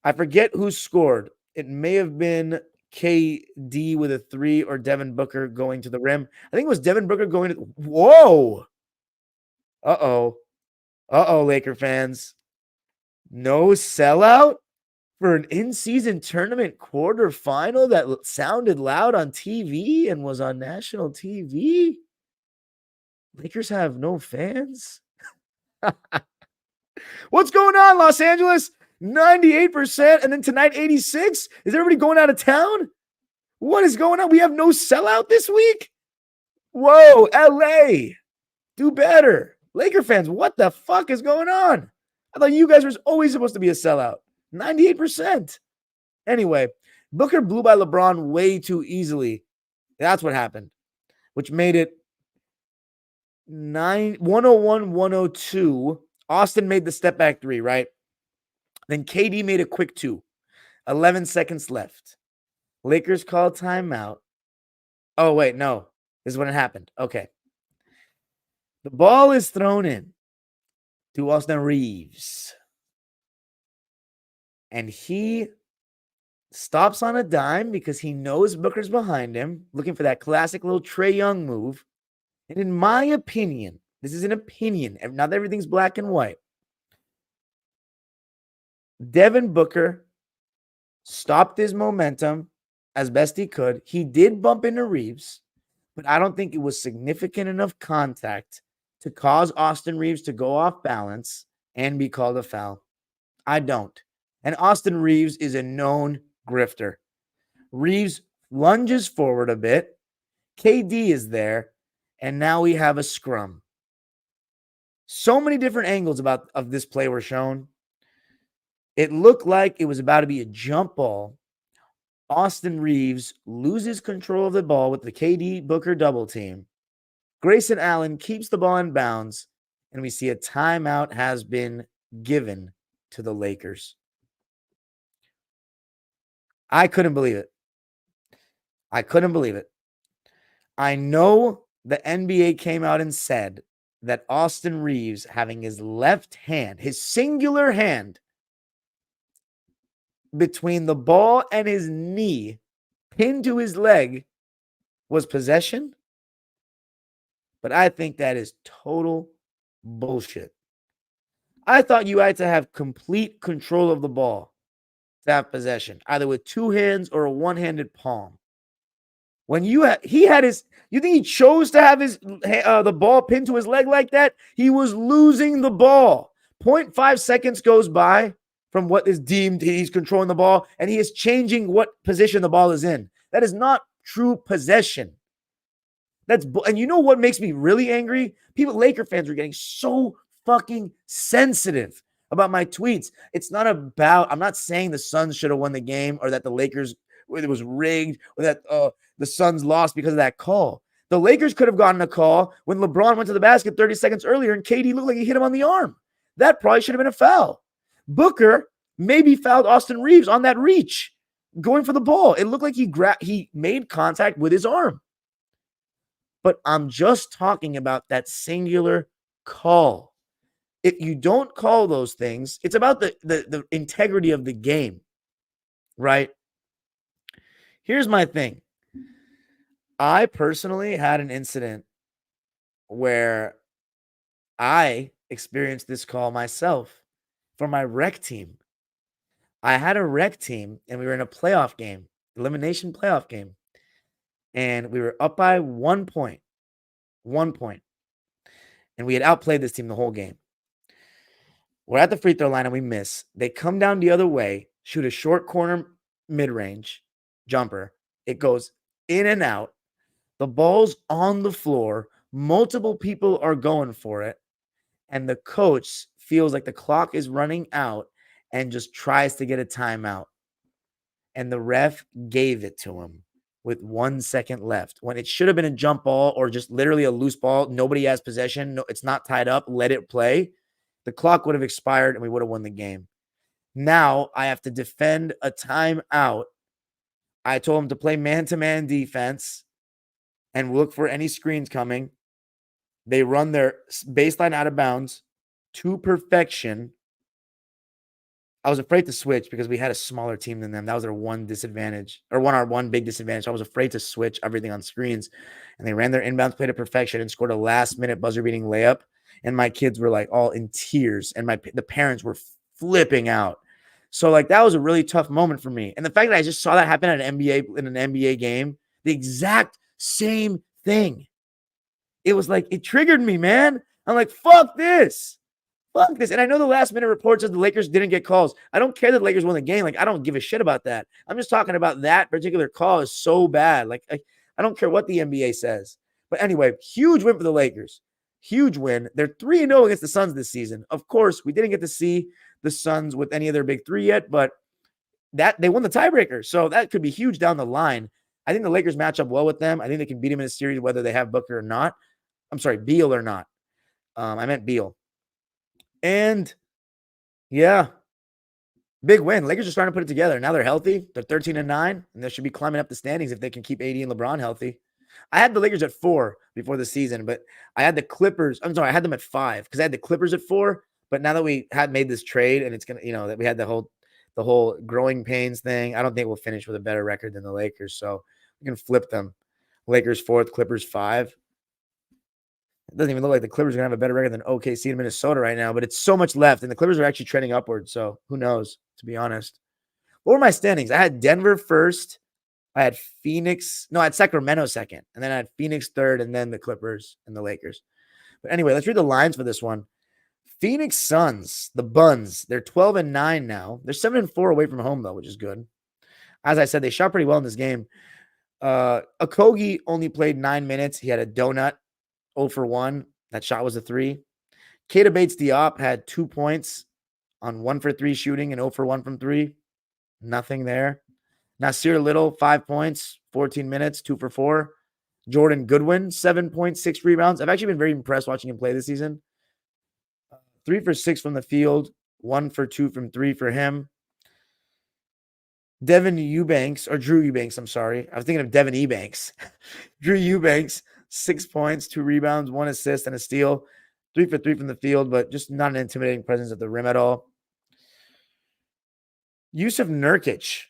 I forget who scored. It may have been KD with a three or Devin Booker going to the rim. I think it was Devin Booker going to. Whoa. Uh-oh, Laker fans. No sellout for an in-season tournament quarterfinal that sounded loud on TV and was on national TV? Lakers have no fans? What's going on, Los Angeles? 98%, and then tonight 86? Is everybody going out of town? What is going on? We have no sellout this week? Whoa, LA. Do better. Laker fans, what the fuck is going on? I thought you guys were always supposed to be a sellout. 98%. Anyway, Booker blew by LeBron way too easily. That's what happened, which made it 101-102. Austin made the step back three, right? Then KD made a quick two. 11 seconds left. Lakers called timeout. Oh, wait, no. This is when it happened. Okay. The ball is thrown in to Austin Reeves. And he stops on a dime because he knows Booker's behind him, looking for that classic little Trae Young move. And in my opinion, this is an opinion, not everything's black and white. Devin Booker stopped his momentum as best he could. He did bump into Reeves, but I don't think it was significant enough contact to cause Austin Reeves to go off balance and be called a foul. I don't. And Austin Reeves is a known grifter. Reeves lunges forward a bit. KD is there. And now we have a scrum. So many different angles of this play were shown. It looked like it was about to be a jump ball. Austin Reeves loses control of the ball with the KD Booker double team. Grayson Allen keeps the ball in bounds, and we see a timeout has been given to the Lakers. I couldn't believe it. I know the NBA came out and said that Austin Reeves having his left hand, his singular hand, between the ball and his knee, pinned to his leg, was possession. But I think that is total bullshit. I thought you had to have complete control of the ball to have possession, either with two hands or a one-handed palm. When he had his, you think he chose to have the ball pinned to his leg like that? He was losing the ball. 0.5 seconds goes by from what is deemed he's controlling the ball, and he is changing what position the ball is in. That is not true possession. And you know what makes me really angry? Laker fans are getting so fucking sensitive about my tweets. I'm not saying the Suns should have won the game or that the Lakers, it was rigged, or that the Suns lost because of that call. The Lakers could have gotten a call when LeBron went to the basket 30 seconds earlier and KD looked like he hit him on the arm. That probably should have been a foul. Booker maybe fouled Austin Reeves on that reach, going for the ball. It looked like he made contact with his arm. But I'm just talking about that singular call. If you don't call those things, it's about the integrity of the game, right? Here's my thing. I personally had an incident where I experienced this call myself for my rec team. I had a rec team, and we were in a playoff game, elimination playoff game, and we were up by 1 point. 1 point. And we had outplayed this team the whole game. We're at the free throw line and we miss. They come down the other way, shoot a short corner mid-range jumper. It goes in and out. The ball's on the floor. Multiple people are going for it. And the coach feels like the clock is running out and just tries to get a timeout. And the ref gave it to him with 1 second left when it should have been a jump ball or just literally a loose ball. Nobody has possession. No, it's not tied up. Let it play. The clock would have expired and we would have won the game. Now I have to defend a timeout. I told him to play man-to-man defense and look for any screens coming. They run their baseline out of bounds to perfection. I was afraid to switch because we had a smaller team than them. That was our one disadvantage, or our one big disadvantage. I was afraid to switch everything on screens. And they ran their inbounds play to perfection and scored a last-minute buzzer-beating layup. And my kids were like all in tears, and the parents were flipping out. So like that was a really tough moment for me. And the fact that I just saw that happen in an NBA game, the exact same thing. It was like it triggered me, man. I'm like, fuck this. Fuck this. And I know the last minute report says the Lakers didn't get calls. I don't care that the Lakers won the game. Like, I don't give a shit about that. I'm just talking about that particular call is so bad. Like, I don't care what the NBA says. But anyway, huge win for the Lakers. Huge win. They're 3-0 against the Suns this season. Of course, we didn't get to see the Suns with any of their big three yet, but that they won the tiebreaker. So that could be huge down the line. I think the Lakers match up well with them. I think they can beat them in a series whether they have Booker or not. I'm sorry, Beal or not. I meant Beal. And yeah, big win. Lakers are starting to put it together. Now they're healthy. They're 13-9, and they should be climbing up the standings if they can keep AD and LeBron healthy. I had the Lakers at 4 before the season, but I had the Clippers. I'm sorry, I had them at 5 because I had the Clippers at 4. But now that we had made this trade and it's gonna, that we had the whole growing pains thing, I don't think we'll finish with a better record than the Lakers. So we can flip them. Lakers 4th, Clippers 5. It doesn't even look like the Clippers are going to have a better record than OKC in Minnesota right now, but it's so much left, and the Clippers are actually trending upward, so who knows, to be honest. What were my standings? I had Denver first. I had I had Sacramento second, and then I had Phoenix third, and then the Clippers and the Lakers. But anyway, let's read the lines for this one. Phoenix Suns, the Buns, they're 12-9 now. They're 7-4 away from home, though, which is good. As I said, they shot pretty well in this game. Okogie only played 9 minutes. He had a donut. 0 for 1. That shot was a 3. Keita Bates-Diop had 2 points on 1 for 3 shooting and 0 for 1 from 3. Nothing there. Nasir Little, 5 points, 14 minutes, 2 for 4. Jordan Goodwin, 7.6 rebounds. I've actually been very impressed watching him play this season. 3 for 6 from the field, 1 for 2 from 3 for him. Devin Eubanks, or Drew Eubanks, I'm sorry. I was thinking of Devin Ebanks. Drew Eubanks, 6 points, 2 rebounds, 1 assist, and a steal. 3 for 3 from the field, but just not an intimidating presence at the rim at all. Yusuf Nurkic,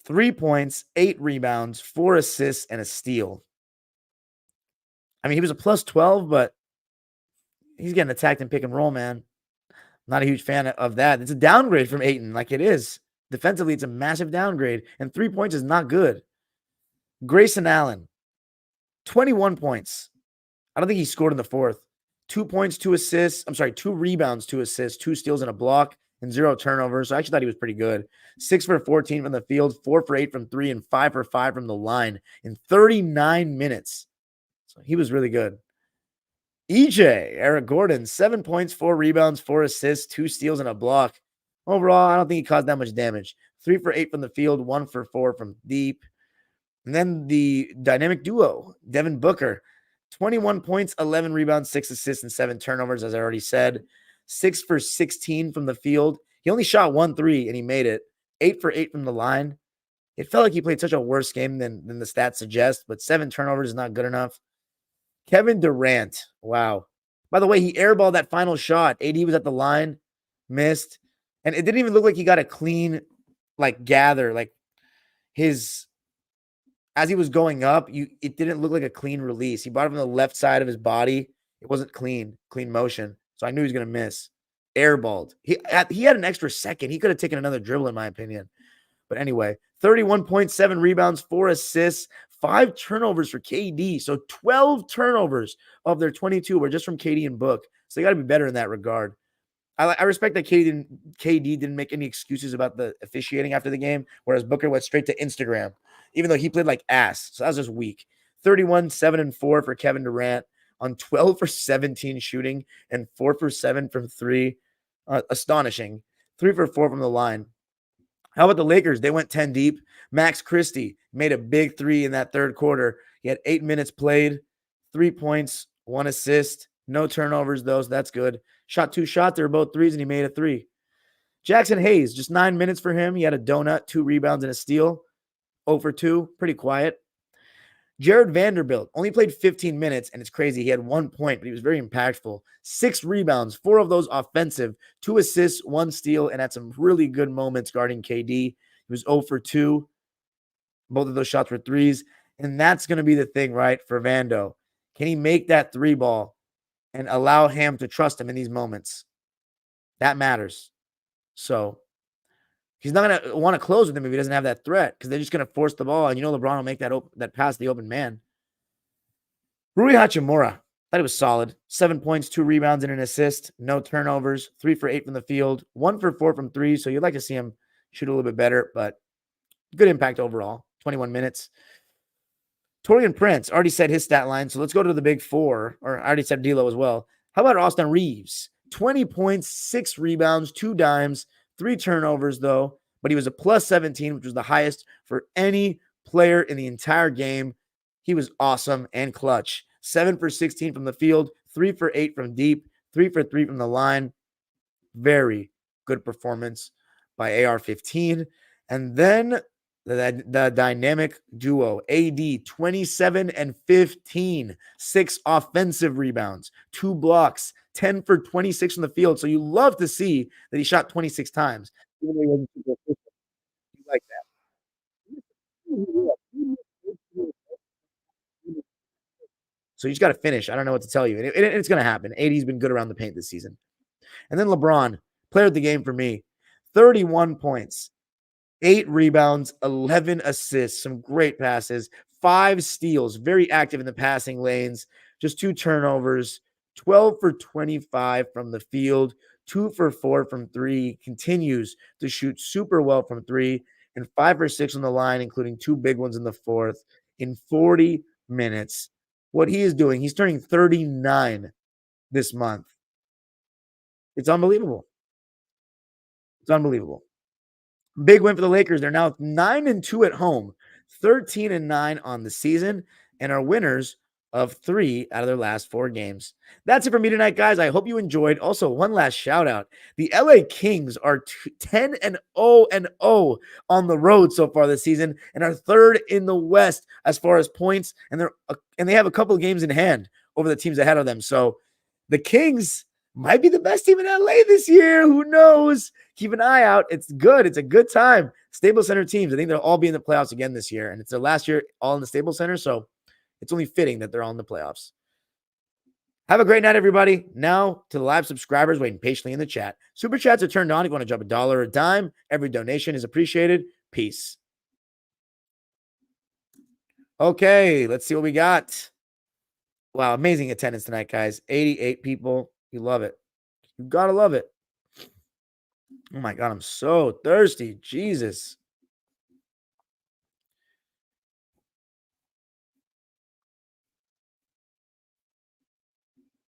3 points, 8 rebounds, 4 assists, and a steal. I mean, he was a plus 12, but he's getting attacked in pick and roll, man. Not a huge fan of that. It's a downgrade from Ayton, like it is. Defensively, it's a massive downgrade, and 3 points is not good. Grayson Allen, 21 points. I don't think he scored in the fourth. 2 points, 2 assists. 2 rebounds, 2 assists, 2 steals and a block, and 0 turnovers. So I actually thought he was pretty good. 6 for 14 from the field, 4 for 8 from 3, and 5 for 5 from the line in 39 minutes. So he was really good. EJ, Eric Gordon, 7 points, 4 rebounds, 4 assists, 2 steals, and a block. Overall, I don't think he caused that much damage. 3 for 8 from the field, 1 for 4 from deep. And then the dynamic duo, Devin Booker, 21 points, 11 rebounds, 6 assists, and 7 turnovers, as I already said. 6 for 16 from the field. He only shot 1 3, and he made it. 8 for 8 from the line. It felt like he played such a worse game than the stats suggest, but 7 turnovers is not good enough. Kevin Durant, wow. By the way, he airballed that final shot. AD was at the line, missed, and it didn't even look like he got a clean, gather. As he was going up, it didn't look like a clean release. He brought it from the left side of his body. It wasn't clean motion. So I knew he was going to miss. Airballed. He had an extra second. He could have taken another dribble, in my opinion. But anyway, 31.7 rebounds, 4 assists, 5 turnovers for KD. So 12 turnovers of their 22 were just from KD and Book. So they got to be better in that regard. I respect that KD didn't make any excuses about the officiating after the game, whereas Booker went straight to Instagram, even though he played like ass. So that was just weak. 31, 7, and 4 for Kevin Durant on 12 for 17 shooting and 4 for 7 from 3. Astonishing. 3 for 4 from the line. How about the Lakers? They went 10 deep. Max Christie made a big 3 in that third quarter. He had 8 minutes played, 3 points, 1 assist, no turnovers, though, so that's good. Shot 2 shots. They were both 3s, and he made a 3. Jackson Hayes, just 9 minutes for him. He had a donut, 2 rebounds, and a steal. 0 for 2, pretty quiet. Jared Vanderbilt only played 15 minutes, and it's crazy. He had 1 point, but he was very impactful. 6 rebounds, 4 of those offensive, 2 assists, 1 steal, and had some really good moments guarding KD. He was 0 for 2. Both of those shots were 3s, and that's going to be the thing, right, for Vando. Can he make that 3 ball and allow Ham to trust him in these moments? That matters. So he's not going to want to close with him if he doesn't have that threat, because they're just going to force the ball, and LeBron will make that pass to the open man. Rui Hachimura, thought he was solid. 7 points, 2 rebounds, and an assist. No turnovers. 3 for 8 from the field. 1 for 4 from 3, so you'd like to see him shoot a little bit better, but good impact overall. 21 minutes. Torian Prince already said his stat line, so let's go to the big 4. Or I already said D'Lo as well. How about Austin Reeves? 20 points, 6 rebounds, 2 dimes, 3 turnovers, though, but he was a plus 17, which was the highest for any player in the entire game. He was awesome and clutch. 7 for 16 from the field, 3 for 8 from deep, 3 for 3 from the line. Very good performance by AR-15. And then the dynamic duo, AD, 27 and 15, 6 offensive rebounds, 2 blocks, 10 for 26 from the field. So you love to see that he shot 26 times. Even though he wasn't super efficient. You like that. So you just got to finish. I don't know what to tell you. And it's going to happen. AD's been good around the paint this season. And then LeBron, player of the game for me, 31 points, 8 rebounds, 11 assists, some great passes, 5 steals, very active in the passing lanes, just 2 turnovers, 12 for 25 from the field, 2 for 4 from 3, continues to shoot super well from 3, and 5 for 6 on the line, including 2 big ones in the fourth, in 40 minutes. what he is doing. He's turning 39 this month. It's unbelievable. It's unbelievable. Big win for the Lakers. They're now 9-2 at home, 13-9 on the season, and are winners of 3 out of their last 4 games. That's it for me tonight, guys. I hope you enjoyed. Also, one last shout out. The LA Kings are 10-0 on the road so far this season and are third in the West as far as points, and they have a couple of games in hand over the teams ahead of them. So the Kings might be the best team in LA this year. Who knows? Keep an eye out. It's good. It's a good time. Staples Center teams, I think they'll all be in the playoffs again this year. And it's their last year all in the Staples Center. So it's only fitting that they're all in the playoffs. Have a great night, everybody. Now to the live subscribers waiting patiently in the chat. Super chats are turned on. If you want to drop $1 or a dime, every donation is appreciated. Peace. Okay, let's see what we got. Wow, amazing attendance tonight, guys. 88 people. You love it. You gotta love it. Oh my God, I'm so thirsty. Jesus.